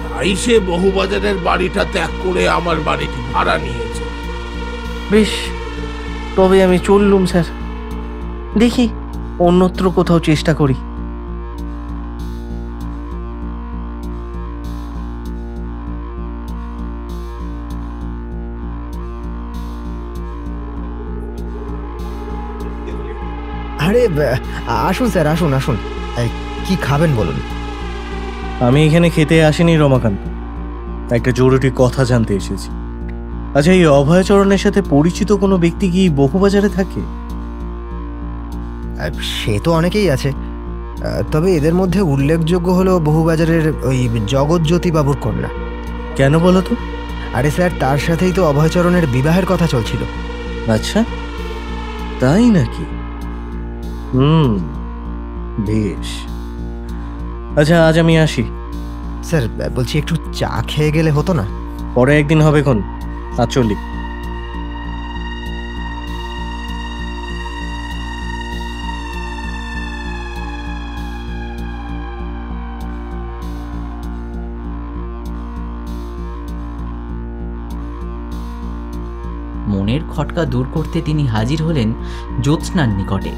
তাই সে বহুবাজারের বাড়িটা ত্যাগ করে আমার বাড়িটি ভাড়া নিয়েছে। বেশ, তবে আমি চললুম স্যার। দেখি অন্যত্র কোথাও চেষ্টা করি। আরে আসুন স্যার, আসুন আসুন। কি খাবেন বলুন? আমি এখানে খেতে আসিনি রমাকান্ত, একটা জরুরি কথা জানতে এসেছি। আচ্ছা, এই অভয়চরণের সাথে পরিচিত কোনো ব্যক্তি কি বহুবাজারে থাকে? সে তো অনেকেই আছে, তবে এদের মধ্যে উল্লেখযোগ্য হলো বহুবাজারের ওই জগৎজ্যোতি বাবুর কন্যা। কেন বলো তো? আরে স্যার, তার সাথেই তো অভয়চরণের বিবাহের কথা চলছিল। আচ্ছা, তাই নাকি? বেশ। আচ্ছা, আজ আমি আসি। স্যার বলছি, একটু চা খেয়ে গেলে হতো না? পরে একদিন হবে খন। আজ চলি। মনের খটকা দূর করতে তিনি হাজির হলেন জ্যোৎস্নার নিকটে।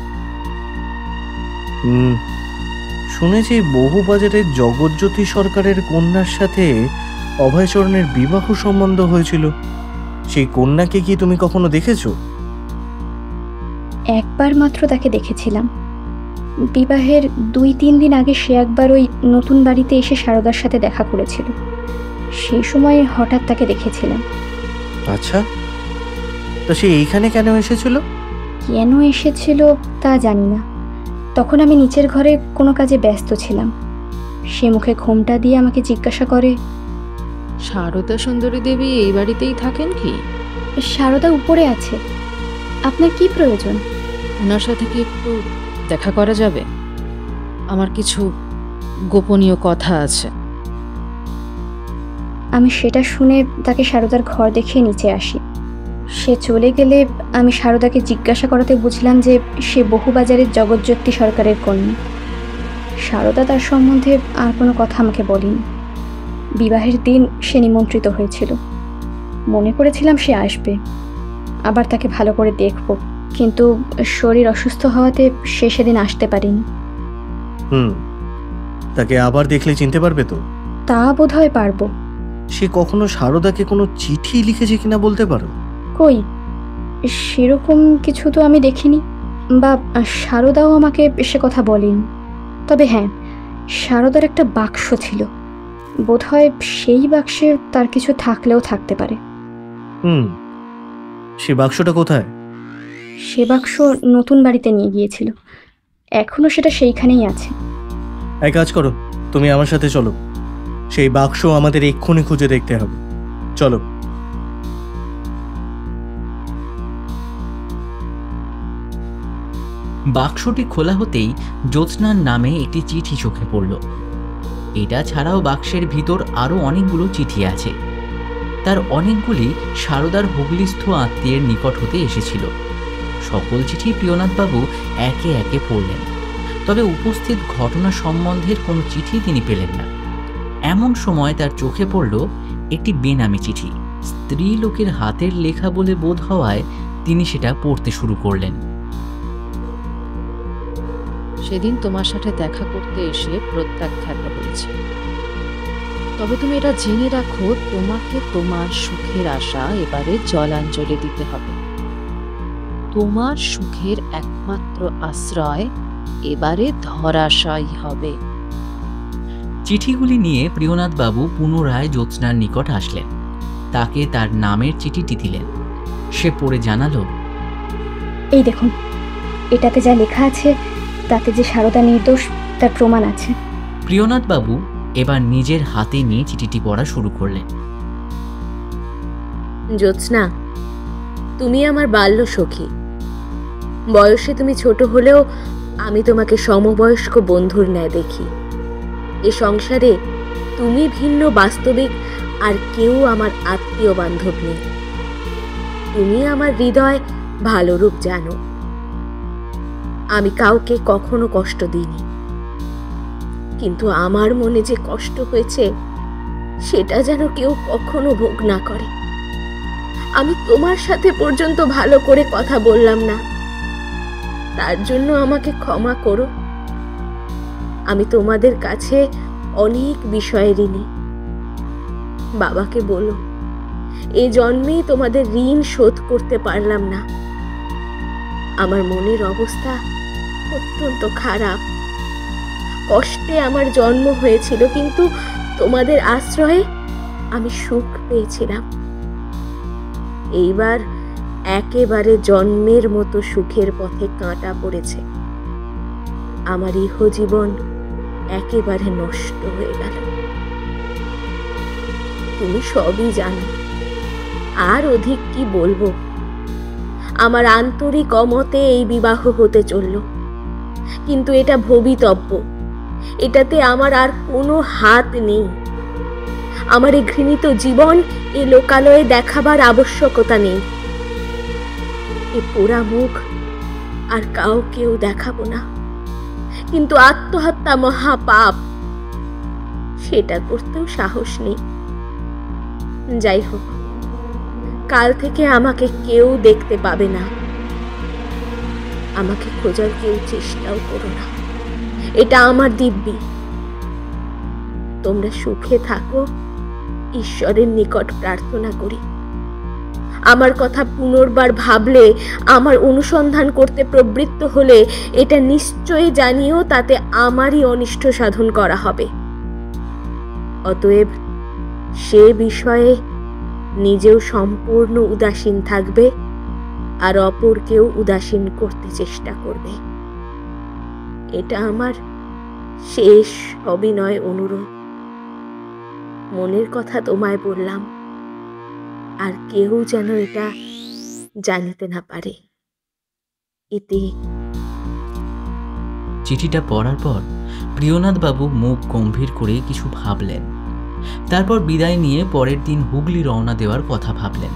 শুনেছি বহুবাজারের জগৎজ্যোতি সরকারের কন্যার সাথে অভয়চরণের বিবাহ সম্বন্ধ হয়েছিল। সেই কন্যাকে কি তুমি কখনো দেখেছো? একবার মাত্র তাকে দেখেছিলাম। বিবাহের 2-3 দিন আগে সে একবার ওই নতুন বাড়িতে এসে সারদার সাথে দেখা করেছিল। সেই সময় হঠাৎ তাকে দেখেছিলাম। আচ্ছা, তো সে এইখানে কেন এসেছিল? কেন এসেছিল তা জানি না। তখন আমি নিচের ঘরে কোনো কাজে ব্যস্ত ছিলাম। সে মুখে ঘোমটা দিয়ে আমাকে জিজ্ঞাসা করে, সারদা সুন্দরী দেবী এই বাড়িতেই থাকেন কি? সারদা উপরে আছে, আপনার কি প্রয়োজন? ওনার সাথে কি একটু দেখা করা যাবে? আমার কিছু গোপনীয় কথা আছে। আমি সেটা শুনে তাকে সারদার ঘর দেখিয়ে নিচে আসি। সে চলে গেলে আমি সারদাকে জিজ্ঞাসা করাতে বুঝলাম যে সে বহুবাজারের জগৎজ্যোতি সরকারের কন্যা। সারদা তার সম্বন্ধে আর কোনো কথা আমাকে বলেনি। বিবাহের দিন সে নিমন্ত্রিত হয়েছিল। মনে করেছিলাম সে আসবে, আবার তাকে ভালো করে দেখব, কিন্তু শরীর অসুস্থ হওয়াতে সে সেদিন আসতে পারেনি। তাকে আবার দেখলে চিনতে পারবে তো? তা বোধহয় পারবো। সে কখনো সারদাকে কোনো চিঠি লিখেছে কিনা বলতে পারো? কই, সেরকম কিছু তো আমি দেখিনি, বা সারদাও আমাকে সে কথা বলেনি। তবে হ্যাঁ, সারদার একটা বাক্স ছিল, বোধহয় সেই বাক্সে তার কিছু থাকলেও থাকতে পারে। সে বাক্সটা কোথায়? সে বাক্স নতুন বাড়িতে নিয়ে গিয়েছিল, এখনো সেটা সেইখানেই আছে। এক কাজ করো, তুমি আমার সাথে চলো। সেই বাক্স আমাদের এক্ষুনি খুঁজে দেখতে হবে। চলো। বাক্সটি খোলা হতেই জ্যোৎস্নার নামে একটি চিঠি চোখে পড়ল। এটা ছাড়াও বাক্সের ভিতর আরও অনেকগুলো চিঠি আছে। তার অনেকগুলি সারদার হুগলিস্থ আত্মীয়ের নিকট হতে এসেছিল। সকল চিঠি প্রিয়নাথবাবু একে একে পড়লেন, তবে উপস্থিত ঘটনা সম্বন্ধের কোনো চিঠি তিনি পেলেন না। এমন সময় তার চোখে পড়ল একটি বেনামি চিঠি। স্ত্রী লোকের হাতের লেখা বলে বোধ হওয়ায় তিনি সেটা পড়তে শুরু করলেন। সেদিন তোমার সাথে দেখা করতে এসে প্রত্যাখ্যাত হয়েছে। তবে তুমি এটা জেনে রাখো, তোমাকে তোমার সুখের আশা এবারে জলাঞ্জলি দিতে হবে। তোমার সুখের একমাত্র আশ্রয় এবারে ধরাশায়ী হবে। চিঠিগুলি নিয়ে প্রিয়নাথবাবু পুনরায় জ্যোৎস্নার নিকট আসলেন। তাকে তার নামের চিঠিটি দিলেন। সে পড়ে জানালো, এই দেখুন, এটাতে যা লেখা আছে তাতে যে সারদা নির্দোষ তার প্রমাণ আছে। প্রিয়নাথবাবু এবার নিজের হাতে নিয়ে চিঠিটি পড়া শুরু করলেন। জ্যোৎস্না, তুমি আমার বাল্য সখী। বয়সে তুমি ছোট হলেও আমি তোমাকে সমবয়স্ক বন্ধুর ন্যায় দেখি। এ সংসারে তুমি ভিন্ন, বাস্তবিক আর কেউ আমার আত্মীয় বান্ধব নেই। তুমি আমার হৃদয় ভালো রূপ জানো। আমি কাউকে কখনো কষ্ট দিইনি, কিন্তু আমার মনে যে কষ্ট হয়েছে সেটা যেন কেউ কখনো ভোগ না করে। আমি তোমার সাথে পর্যন্ত ভালো করে কথা বললাম না, তার জন্য আমাকে ক্ষমা করো। আমি তোমাদের কাছে অনেক বিষয়ে ঋণী। বাবাকে বলো, এই জন্মেই তোমাদের ঋণ শোধ করতে পারলাম না। আমার মনের অবস্থা অত্যন্ত খারাপ। কষ্টে আমার জন্ম হয়েছিল, কিন্তু তোমাদের আশ্রয়ে আমি সুখ পেয়েছিলাম। এইবার একেবারে জন্মের মতো সুখের পথে কাঁটা পড়েছে। আমার ইহজীবন একেবারে নষ্ট হয়ে গেল। তুমি সবই জানো, আর অধিক কি বলবো। আমার আন্তরিক অমতে এই বিবাহ হতে চলল, কিন্তু এটা ভবিতব্য। এটাতে আমার আর কোনো হাত নেই। আমার এই ঘৃণিত জীবন এ লোকালয়ে দেখাবার আবশ্যকতা নেই। এ পোড়া মুখ আর কাউকেও দেখাবো না। কিন্তু আত্মহত্যা মহাপাপ, সেটা করতেও সাহস নেই। যাই হোক, কাল থেকে আমাকে কেউ দেখতে পাবে না। আমাকে খোঁজার কেউ চেষ্টাও করো না, এটা আমার দিব্যি। তোমরা সুখে থাকো, ঈশ্বরের নিকট প্রার্থনা করি। আমার কথা পুনর্বার ভাবলে, আমার অনুসন্ধান করতে প্রবৃত্ত হলে এটা নিশ্চয়ই জানিও, তাতে আমারই অনিষ্ট সাধন করা হবে। অতএব সে বিষয়ে নিজেও সম্পূর্ণ উদাসীন থাকবে, আর অপরকেও উদাসীন করতে চেষ্টা করবে। এটা আমার শেষ অবিনয় অনুরোধ। মনের কথা তোমায় বললাম, আর কেউ যেন এটা জানিতে না পারে। এতে চিঠিটা পড়ার পর প্রিয়নাথ বাবু মুখ গম্ভীর করে কিছু ভাবলেন। তারপর বিদায় নিয়ে পরের দিন হুগলি রওনা দেওয়ার কথা ভাবলেন।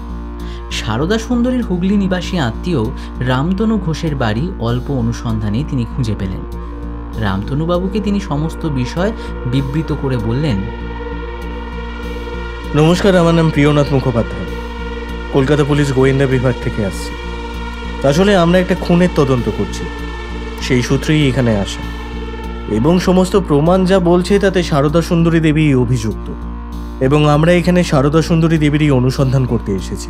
সারদা সুন্দরীর হুগলি নিবাসী আত্মীয় রামতনু ঘোষের বাড়ি অল্প অনুসন্ধানে তিনি খুঁজে পেলেন। রামতনুবাবুকে তিনি সমস্ত বিষয় বিবৃত করে বললেন, নমস্কার, আমার নাম প্রিয়নাথ মুখোপাধ্যায়, কলকাতা পুলিশ গোয়েন্দা বিভাগ থেকে আসছি। আসলে আমরা একটা খুনের তদন্ত করছি, সেই সূত্রেই এখানে আসা, এবং সমস্ত প্রমাণ যা বলছে তাতে সারদা সুন্দরী দেবী অভিযুক্ত, এবং আমরা এখানে সারদা সুন্দরী দেবীরই অনুসন্ধান করতে এসেছি।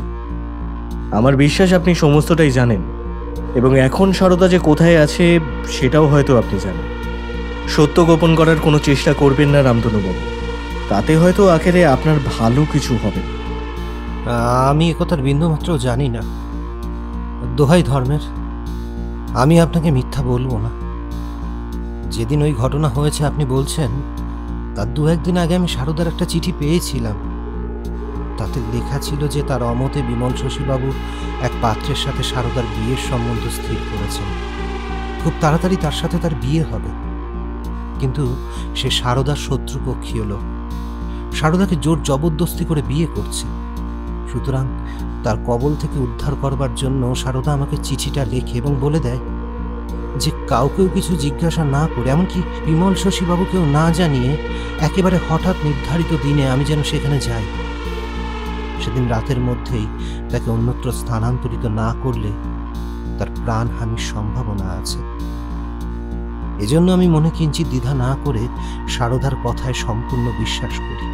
আমার বিশ্বাস আপনি সমস্তটাই জানেন, এবং এখন সারদা যে কোথায় আছে সেটাও হয়তো আপনি জানেন। সত্য গোপন করার কোনো চেষ্টা করবেন না রামতনুবাবু, তাতে হয়তো আখেরে আপনার ভালো কিছু হবে। আমি একথার বিন্দুমাত্র জানি না। দোহাই ধর্মের, আমি আপনাকে মিথ্যা বলবো না। যেদিন ওই ঘটনা হয়েছে আপনি বলছেন, তার দু একদিন আগে আমি সারদার একটা চিঠি পেয়েছিলাম। তাতে লেখা ছিল যে তার অমতে বিমল শশীবাবু এক পাত্রের সাথে সারদার বিয়ের সম্বন্ধ স্থির করেছেন। খুব তাড়াতাড়ি তার সাথে তার বিয়ে হবে। কিন্তু সে সারদার শত্রুপক্ষীয় লোক, সারদাকে জোর জবরদস্তি করে বিয়ে করছে। সুতরাং তার কবল থেকে উদ্ধার করবার জন্য সারদা আমাকে চিঠিটা লেখে এবং বলে দেয় যে কাউকেও কিছু জিজ্ঞাসা না করে, এমনকি বিমল শশীবাবুকেও না জানিয়ে একেবারে হঠাৎ নির্ধারিত দিনে আমি যেন সেখানে যাই। সেদিন রাতের মধ্যেই তাকে অন্যত্র স্থানান্তরিত না করলে তার প্রাণহানির সম্ভাবনা আছে। এজন্য আমি মনে কিঞ্চিত দ্বিধা না করে সারদার কথায় সম্পূর্ণ বিশ্বাস করি।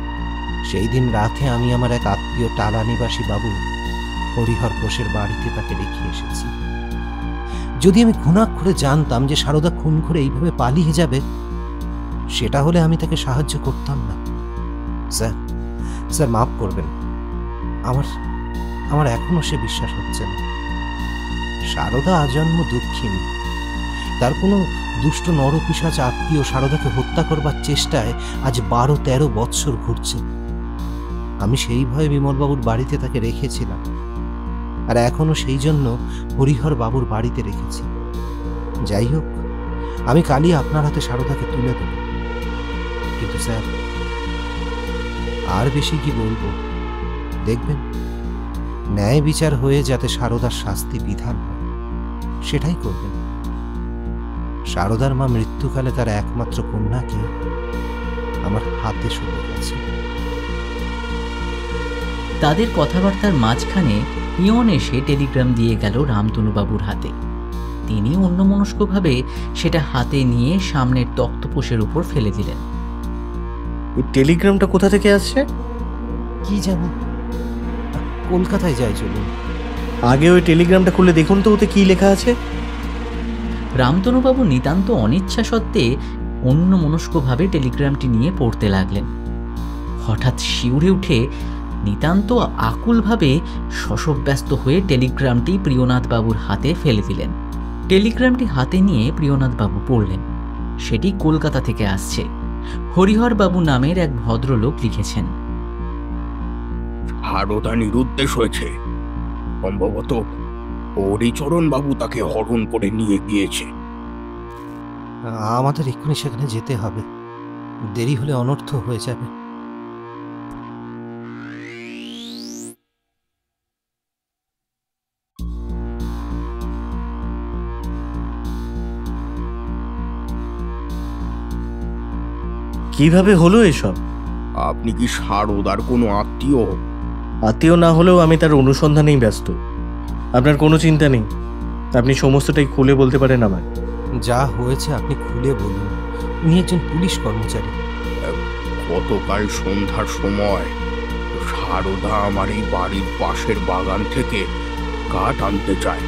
সেই দিন রাতে আমি আমার এক আত্মীয় টালা নিবাসী বাবু হরিহর ঘোষের বাড়িতে তাকে রেখে এসেছি। যদি আমি ঘুণাক্ষরে জানতাম যে সারদা খুন করে এইভাবে পালিয়ে যাবে, সেটা হলে আমি তাকে সাহায্য করতাম না। স্যার মাফ করবেন, আমার এখনো সে বিশ্বাস হচ্ছে না। সারদা আজন্ম দুঃখিনী। তার কোনো দুষ্ট নরপিশাচ আত্মীয় সারদাকে হত্যা করবার চেষ্টায় আজ 12-13 বৎসর ঘুরছে। আমি সেই ভয়ে বিমলবাবুর বাড়িতে তাকে রেখেছিলাম, আর এখনো সেই জন্য হরিহর বাবুর বাড়িতে রেখেছি। যাই হোক, আমি কালই আপনার হাতে সারদাকে তুলে দেব। কিন্তু স্যার, আর বেশি কি বলবো, দেখবেন ন্যায় বিচার হয়ে যাতে সারদার শাস্তি বিধান হয় সেটাই করবেন। সারদার মা মৃত্যুকালে তার একমাত্র কন্যাকে আমার হাতে সঁপে গেছে। তাদের কথাবার্তার মাঝখানে পিয়ন এসে টেলিগ্রাম দিয়ে গেল রামতনুবাবুর হাতে। তিনি অন্যমনস্কভাবে সেটা হাতে নিয়ে সামনের তক্তপোষের উপর ফেলে দিলেন। এই টেলিগ্রামটা কোথা থেকে আসছে? কি জানি, কলকাতায় যাই, চলুন। আগে ওই টেলিগ্রামটা খুলে দেখুন তো ওতে কি লেখা আছে। রামতনুবাবু নিতান্ত অনিচ্ছা সত্ত্বে অন্যমনস্কভাবে টেলিগ্রামটি নিয়ে পড়তে লাগলেন। হঠাৎ শিউরে উঠে নিতান্ত আকুলভাবে শশব্যস্ত হয়ে টেলিগ্রামটি প্রিয়নাথবাবুর হাতে ফেলে দিলেন। টেলিগ্রামটি হাতে নিয়ে প্রিয়নাথবাবু পড়লেন। সেটি কলকাতা থেকে আসছে। হরিহরবাবু নামের এক ভদ্রলোক লিখেছেন, সারদা নিরুদ্দেশ হয়েছে। সম্ভবত হরিচরণ বাবু তাকে হরণ করে নিয়ে গিয়েছে। আমাদের এক্ষুনি সেখানে যেতে হবে, দেরি হলে অনর্থ হয়ে যাবে। কিভাবে হলো এসব? আপনি কি সারদার কোনো আত্মীয়? আত্মীয় না হলেও আমি তার অনুসন্ধানেই ব্যস্ত। আপনার কোনো চিন্তা নেই, আপনি সমস্তটাই খুলে বলতে পারেন আমায়। যা হয়েছে আপনি খুলে বলুন। উনি একজন পুলিশ কর্মচারী। গতকাল সন্ধ্যার সময় সারদা আমার এই বাড়ির পাশের বাগান থেকে কাঠ আনতে চায়,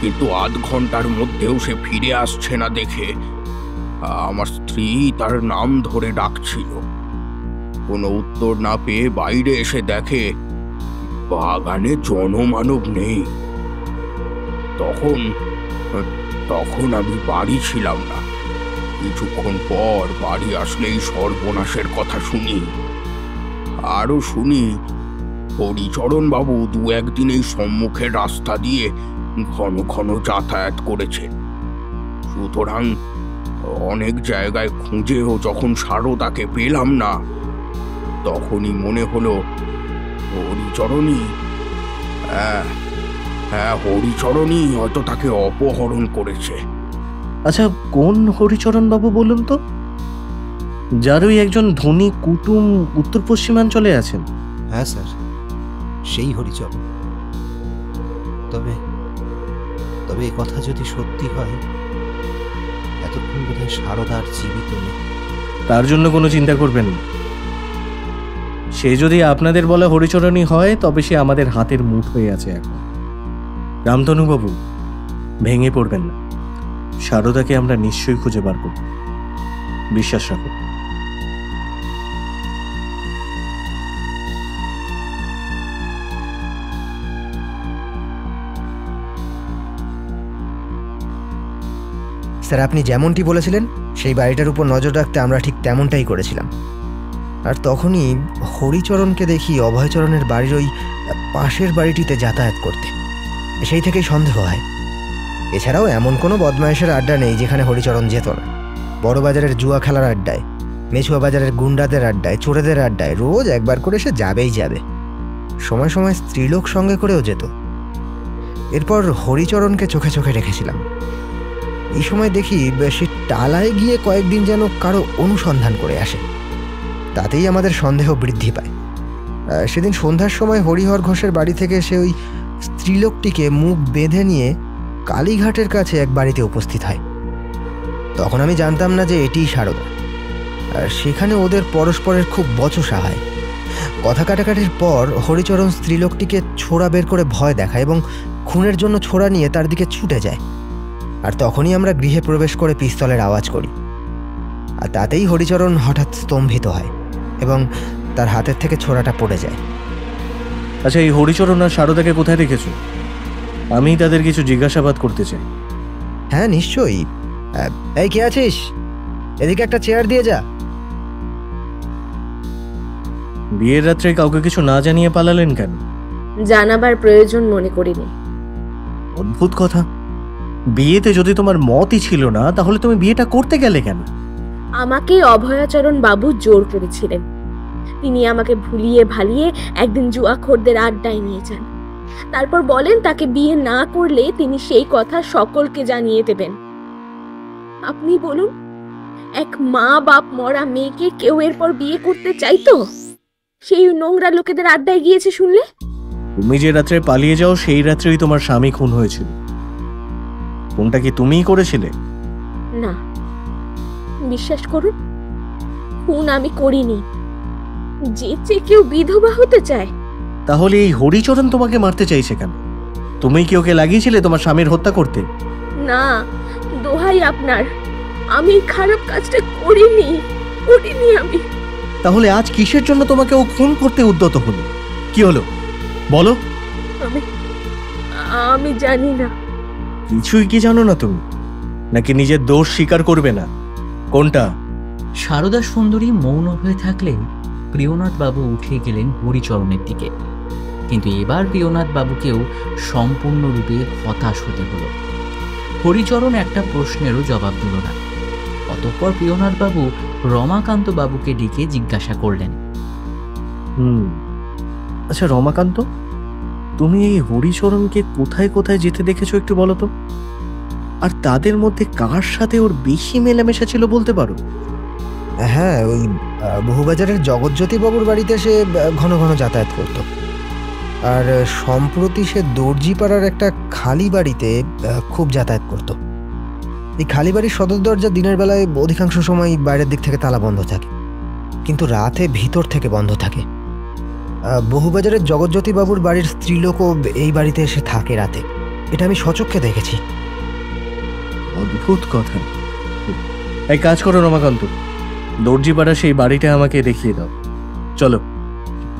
কিন্তু আধ ঘন্টার মধ্যেও সে ফিরে আসছে না দেখে আমার স্ত্রী তার নাম ধরে ডাকছিল। কোনো উত্তর না পেয়ে বাইরে এসে দেখে বাগানে জনমানব নেই। তখন আমি বাড়ি ছিলাম না। কিছুক্ষণ পর বাড়ি আসলেই সর্বনাশের কথা শুনি। আরো শুনি হরিচরণ বাবু দু একদিন এই সম্মুখের রাস্তা দিয়ে ঘন ঘন যাতায়াত করেছেন। সুতরাং অনেক জায়গায় খুঁজেও যখন সারদাকে পেলাম না, তখনই মনে হলো হরিচরণই, হ্যাঁ হরিচরণই হয়তো তাকে অপহরণ করেছে। আচ্ছা, কোন হরিচরণ বাবু বলুন তো? যার ওই একজন ধনী কুটুম উত্তর পশ্চিমাঞ্চলে আছেন। হ্যাঁ স্যার, সেই হরিচরণ। তবে এই কথা যদি সত্যি হয়, এতক্ষণ বোধহয় সারদার জীবিত নেই। তার জন্য কোনো চিন্তা করবেন না। সে যদি আপনাদের বলা হরিচরণই হয়, তবে সে আমাদের হাতের মুঠোয় আছে এখন। রামতনুবাবু, ভেঙে পড়বেন না। সারদাকে আমরা নিশ্চয়ই খুঁজে বার করব, বিশ্বাস রাখুন। স্যার, আপনি যেমনটি বলেছিলেন সেই বাড়িটার উপর নজর রাখতে আমরা ঠিক তেমনটাই করেছিলাম। আর তখনই হরিচরণকে দেখি অভয়চরণের বাড়ির ওই পাশের বাড়িটিতে যাতায়াত করতে। সেই থেকেই সন্দেহ হয়। এছাড়াও এমন কোনো বদমায়েশের আড্ডা নেই যেখানে হরিচরণ যেত না। বড় বাজারের জুয়া খেলার আড্ডায়, মেছুয়া বাজারের গুন্ডাদের আড্ডায়, চোরেদের আড্ডায় রোজ একবার করে সে যাবেই যাবে। সময় সময় স্ত্রীলোক সঙ্গে করেও যেত। এরপর হরিচরণকে চোখে চোখে রেখেছিলাম। এই সময় দেখি সে টালায় গিয়ে কয়েকদিন যেন কারো অনুসন্ধান করে আসে। তাতেই আমাদের সন্দেহ বৃদ্ধি পায়। সেদিন সন্ধ্যার সময় হরিহর ঘোষের বাড়ি থেকে সে ওই স্ত্রীলোকটিকে মুখ বেঁধে নিয়ে কালীঘাটের কাছে এক বাড়িতে উপস্থিত হয়। তখন আমি জানতাম না যে এটিই সারদা। আর সেখানে ওদের পরস্পরের খুব বচসা হয়। কথা কাটাকাটির পর হরিচরণ স্ত্রীলোকটিকে ছোড়া বের করে ভয় দেখায় এবং খুনের জন্য ছোড়া নিয়ে তার দিকে ছুটে যায়। আর তখনই আমরা গৃহে প্রবেশ করে পিস্তলের আওয়াজ করি। আর তাতেই হরিচরণ হঠাৎ স্তম্ভিত হয় এবং তার হাতের থেকে ছোড়াটা পড়ে যায়। আচ্ছা, এই হরিচরণ আর সারদাকে কোথায় রেখেছো? আমি তাদের কিছু জিজ্ঞাসাবাদ করতে চাই। হ্যাঁ, নিশ্চয়ই। এই, কে আছিস? এদিকে একটা চেয়ার দিয়ে যা। বিয়ের রাত্রে কাউকে কিছু না জানিয়ে পালালেন কেন? জানাবার প্রয়োজন মনে করিনি। অদ্ভুত কথা, বিয়েতে যদি তোমার মতই ছিল না তাহলে তুমি বিয়েটা করতে গেলে কেন? আমাকে অভয়াচরণ বাবু জোর করেছিলেন। তিনি আমাকে ভুলিয়ে ভালিয়ে একদিন জুয়াখোরদের আড্ডায় নিয়ে যান। তারপর বলেন তাকে বিয়ে না করলে তিনি সেই কথা সকলকে জানিয়ে দেবেন। আপনি বলুন, এক মা বাপ মরা মেয়েকে কেউ এরপর বিয়ে করতে চাইতো? সেই নোংরা লোকেদের আড্ডায় গিয়েছে শুনলে? তুমি যে রাত্রে পালিয়ে যাও সেই রাত্রেই তোমার স্বামী খুন হয়েছিল। কোনটা কি তুমিই করেছিলে? না, বিশ্বাস করুন, খুন আমি করিনি। যে কেউ বিধবা হতে চায়। তাহলে এই হরিচরণ তোমাকে মারতে চাইছে কেন? তুমি কি ওকে লাগিয়েছিলে তোমার স্বামীর হত্যা করতে? না, দোহাই আপনার, আমি খারাপ কাজটা করিনি আমি। তাহলে আজ কিসের জন্য তোমাকে ও খুন করতে উদ্যত হলো? কি হলো বলো। আমি জানি না। কিছুই কি জানো না তুমি? নাকি নিজের দোষ স্বীকার করবে না? কোনটা? সারদা সুন্দরী মৌন হয়ে থাকলে প্রিয়নাথ বাবু উঠে গেলেন হরিচরণের দিকে। কিন্তু এবার প্রিয়নাথ বাবুকেও সম্পূর্ণরূপে হতাশ হতে হলো। হরিচরণ একটা প্রশ্নেরও জবাব দিল না। অতঃপর প্রিয়নাথ বাবু রমাকান্ত বাবুকে ডেকে জিজ্ঞাসা করলেন, আচ্ছা রমাকান্ত, তুমি এই হরিচরণকে কোথায় কোথায় যেতে দেখেছো একটু বলো তো? আর তাদের মধ্যে কার সাথে ওর বেশি মেলামেশা ছিল বলতে পারো? হ্যাঁ, ওই বহুবাজারের জগৎজ্যোতি বাবুর বাড়িতে সে ঘন ঘন যাতায়াত করত। আর সম্প্রতি সে দর্জিপাড়ার একটা খালি বাড়িতে খুব যাতায়াত করত। এই খালি বাড়ির সদর দরজা দিনের বেলায় অধিকাংশ সময় বাইরের দিক থেকে তালা বন্ধ থাকে, কিন্তু রাতে ভিতর থেকে বন্ধ থাকে। বহুবাজারের জগৎজ্যোতি বাবুর বাড়ির স্ত্রীলোকও এই বাড়িতে এসে থাকে রাতে। এটা আমি সচক্ষে দেখেছি। অদ্ভুত কথা। এক কাজ করো রমাকান্ত, দর্জিপাড়া সেই বাড়িটা আমাকে দেখিয়ে দাও। চলো।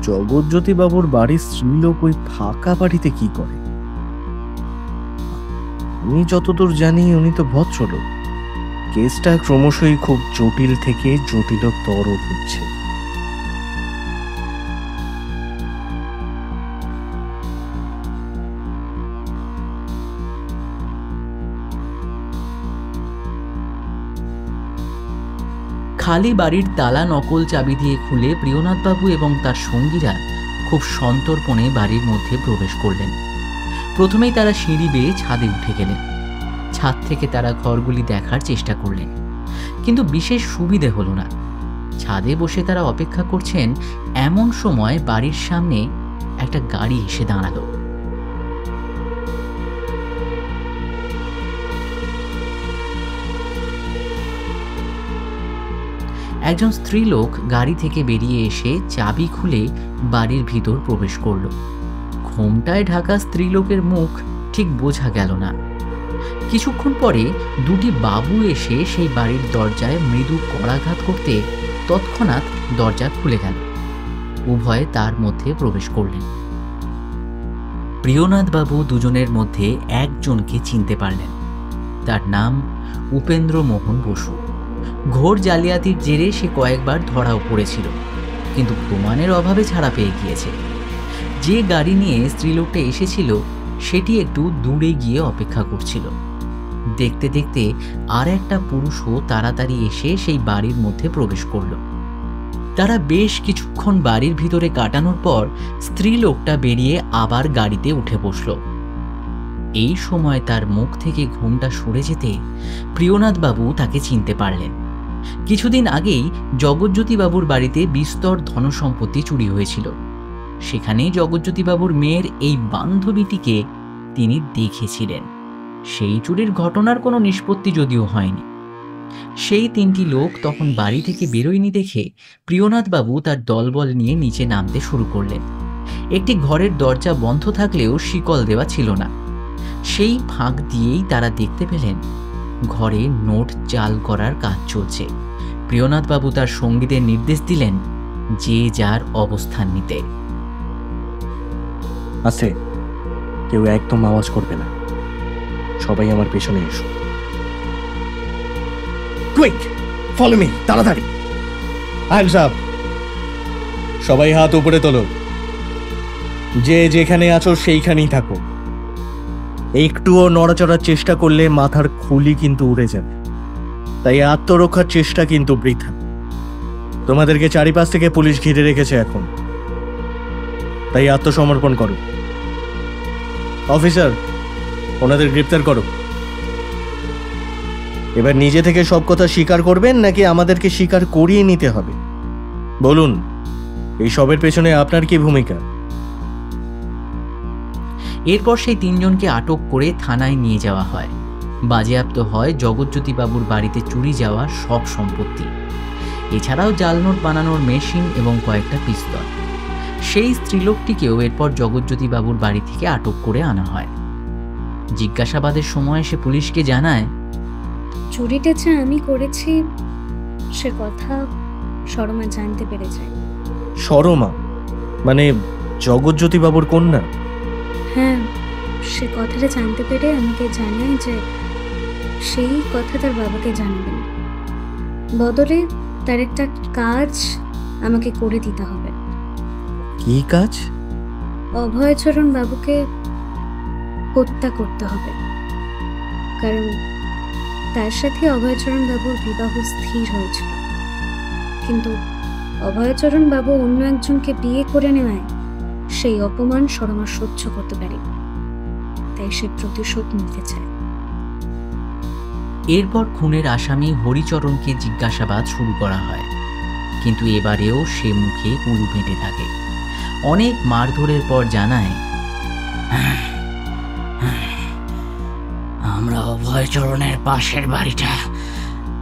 জগৎজ্যোতি বাবুর বাড়ির স্ত্রীলোক ওই ফাঁকা বাড়িতে কি করে? আমি যতদূর জানি উনি তো ভদ্রলোক। কেসটা ক্রমশই খুব জটিল থেকে জটিলতর হচ্ছে। খালি বাড়ির তালা নকল চাবি দিয়ে খুলে প্রিয়নাথবাবু এবং তার সঙ্গীরা খুব সন্তর্পণে বাড়ির মধ্যে প্রবেশ করলেন। প্রথমেই তারা সিঁড়ি বেয়ে ছাদে উঠে গেলেন। ছাদ থেকে তারা ঘরগুলি দেখার চেষ্টা করলেন, কিন্তু বিশেষ সুবিধে হলো না। ছাদে বসে তারা অপেক্ষা করছেন, এমন সময় বাড়ির সামনে একটা গাড়ি এসে দাঁড়ালো। একজন স্ত্রীলোক গাড়ি থেকে বেরিয়ে এসে চাবি খুলে বাড়ির ভিতর প্রবেশ করল। ঘোমটায় ঢাকা স্ত্রীলোকের মুখ ঠিক বোঝা গেল না। কিছুক্ষণ পরে দুটি বাবু এসে সেই বাড়ির দরজায় মৃদু করাঘাত করতে তৎক্ষণাৎ দরজা খুলে গেল। উভয়ে তার মধ্যে প্রবেশ করলেন। প্রিয়নাথ বাবু দুজনের মধ্যে একজনকে চিনতে পারলেন। তার নাম উপেন্দ্র মোহন বসু। ঘোর জালিয়াতির জেরে সে কয়েকবার ধরাও পড়েছিল, কিন্তু প্রমাণের অভাবে ছাড়া পেয়ে গিয়েছে। যে গাড়ি নিয়ে স্ত্রীলোকটা এসেছিল সেটি একটু দূরে গিয়ে অপেক্ষা করছিল। দেখতে দেখতে আর একটা পুরুষও তাড়াতাড়ি এসে সেই বাড়ির মধ্যে প্রবেশ করল। তারা বেশ কিছুক্ষণ বাড়ির ভিতরে কাটানোর পর স্ত্রীলোকটা বেরিয়ে আবার গাড়িতে উঠে বসল। এই সময় তার মুখ থেকে ঘুমটা সরে যেতে প্রিয়নাথবাবু তাকে চিনতে পারলেন। কিছুদিন আগেই জগৎজ্যোতিবাবুর বাড়িতে বিস্তর ধনসম্পত্তি চুরি হয়েছিল। সেখানেই জগৎজ্যোতিবাবুর মেয়ের এই বান্ধবীটিকে তিনি দেখেছিলেন। সেই চুরির ঘটনার কোনো নিষ্পত্তি যদিও হয়নি। সেই তিনটি লোক তখন বাড়ি থেকে বেরোয়নি দেখে প্রিয়নাথবাবু তার দলবল নিয়ে নিচে নামতে শুরু করলেন। একটি ঘরের দরজা বন্ধ থাকলেও শিকল দেওয়া ছিল না। সেই ফাঁক দিয়েই তারা দেখতে পেলেন ঘরে নোট জাল করার কাজ চলছে। প্রিয়নাথবাবু তার সঙ্গীদের নির্দেশ দিলেন যে যার অবস্থান নিতে। আছে, কেউ একদম আওয়াজ করবে না। সবাই আমার পেছনে এসো। কুইক, ফলো মি, তাড়াতাড়ি। Hands up. সবাই হাত উপরে তোলো। যে যেখানে আছো সেইখানেই থাকো। একটুও নড়াচড়ার চেষ্টা করলে মাথার খুলি কিন্তু উড়ে যাবে, তাই আত্মরক্ষার চেষ্টা কিন্তু বৃথা। তোমাদেরকে চারিপাশ থেকে পুলিশ ঘিরে রেখেছে এখন, তাই আত্মসমর্পণ করো। অফিসার, ওনাদের গ্রেপ্তার করো। এবার নিজে থেকে সব কথা স্বীকার করবেন নাকি আমাদেরকে স্বীকার করিয়ে নিতে হবে? বলুন, এই সবের পেছনে আপনার কি ভূমিকা? এরপর সেই তিনজনকে আটক করে থানায় নিয়ে যাওয়া হয়। বাজেয়াপ্ত হয় জগৎজ্যোতিবাবুর বাড়িতে চুরি যাওয়া সব সম্পত্তি, এছাড়াও জাল নোট বানানোর মেশিন এবং কয়েকটা পিস্তল। সেই স্ত্রীলোকটিকেও এরপর জগৎজ্যোতিবাবুর বাড়ি থেকে আটক করে আনা হয়। জিজ্ঞাসাবাদের সময় সে পুলিশকে জানায়, চুরিটা যে আমি করেছি সে কথা শর্মা জানতে পেরে যায়। শর্মা মানে জগৎজ্যোতিবাবুর কন্যা? হ্যাঁ, সে কথাটা জানতে পেরে আমাকে জানায় যে সেই কথা তার বাবাকে জানাবেন, বদলে তার একটা কাজ আমাকে করে দিতে হবে। কি কাজ? অভয়চরণ বাবুকে হত্যা করতে হবে, কারণ তার সাথে অভয়চরণ বাবুর বিবাহ স্থির হয়েছিল, কিন্তু অভয়চরণ বাবু অন্য একজনকে বিয়ে করে নেওয়ায় সেই অপমান শর্মা সহ্য করতে পারে, তাই সে প্রতিশোধ নিতে চায়। এরপর খুনের আসামি হরিচরণকে জিজ্ঞাসাবাদ শুরু করা হয়, কিন্তু এবারেও সে মুখে উলু বেঁধে থাকে। অনেক মারধরের পর জানায়, আমরা অভয়চরণের পাশের বাড়িটা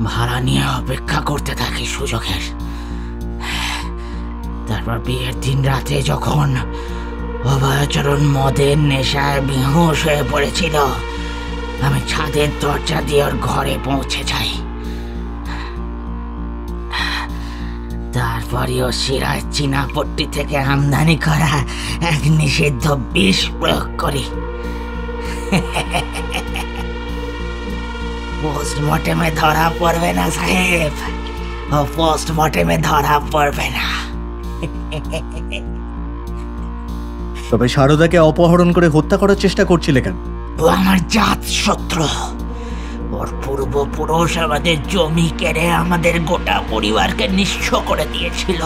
ভাড়া নিয়ে অপেক্ষা করতে থাকি সুযোগের। তারপর বিয়ের দিন রাতে যখন অভয়চরণ মদের নেশায় বেহুঁশ হয়ে পড়েছিল, আমি ছাদের দরজা দিয়ে ওর ঘরে পৌঁছে যাই। তারপরে ও শিরায় চীনাপট্টি থেকে আমদানি করা এক নিষিদ্ধ বিষ প্রয়োগ করি। পোস্টমর্টেমে ধরা পড়বে না সাহেব, ও পোস্টমর্টেমে ধরা পড়বে না। তবে শারদাকে অপহরণ করে হত্যা করার চেষ্টা করছিলে কেন? ও আমার জাত শত্রু। ওর পূর্বপুরুষ আমাদের জমি কেড়ে আমাদের গোটা পরিবারকে নিঃস্ব করে দিয়েছিল।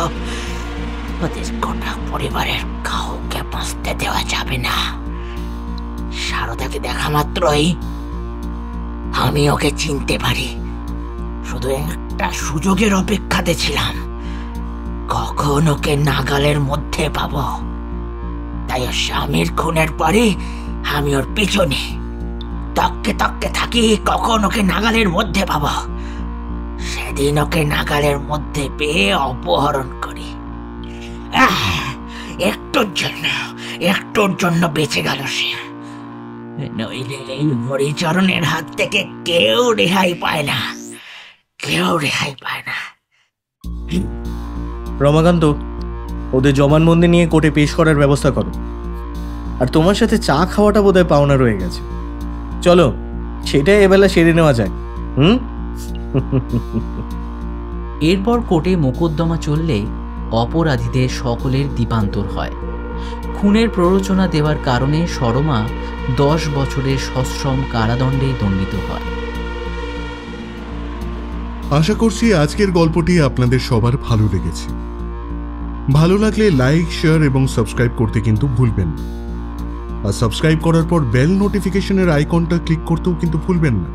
ওদের গোটা পরিবারের কাউকে বাঁচতে দেওয়া যাবে না। শারদাকে দেখা মাত্রই আমি ওকে চিনতে পারি, শুধু একটা সুযোগের অপেক্ষাতে ছিলাম, কখন ওকে নাগালের মধ্যে পাবো। তাই ওর স্বামীর খুনের পরে আমি ওর পিছনে তককে তককে থাকি, কখন ওকে নাগালের মধ্যে পাবো। সেদিন ওকে নাগালের মধ্যে পেয়ে অপহরণ করি। একটুর জন্য বেঁচে গেল সে, নইলে এই হরিচরণের হাত থেকে কেউ রেহাই পায় না, কেউ রেহাই পায় না। রমাকান্ত, ওদের জবানবন্দি নিয়ে কোর্টে পেশ করার ব্যবস্থা করো। আর তোমার সাথে চা খাওয়াটা বোধহয় পাওনা রয়ে গেছে, চলো সেটাই এবেলা সেরে নেওয়া যায়। এরপর কোর্টে মোকদ্দমা চললে অপরাধীদের সকলের দ্বীপান্তর হয়। খুনের প্ররোচনা দেওয়ার কারণে শর্মা 10 বছরের সশ্রম কারাদণ্ডে দণ্ডিত হয়। আশা করছি আজকের গল্পটি আপনাদের সবার ভালো লেগেছে। ভালো লাগলে লাইক, শেয়ার এবং সাবস্ক্রাইব করতে কিন্তু ভুলবেন না। আর সাবস্ক্রাইব করার পর বেল নোটিফিকেশনের আইকনটা ক্লিক করতেও কিন্তু ভুলবেন না।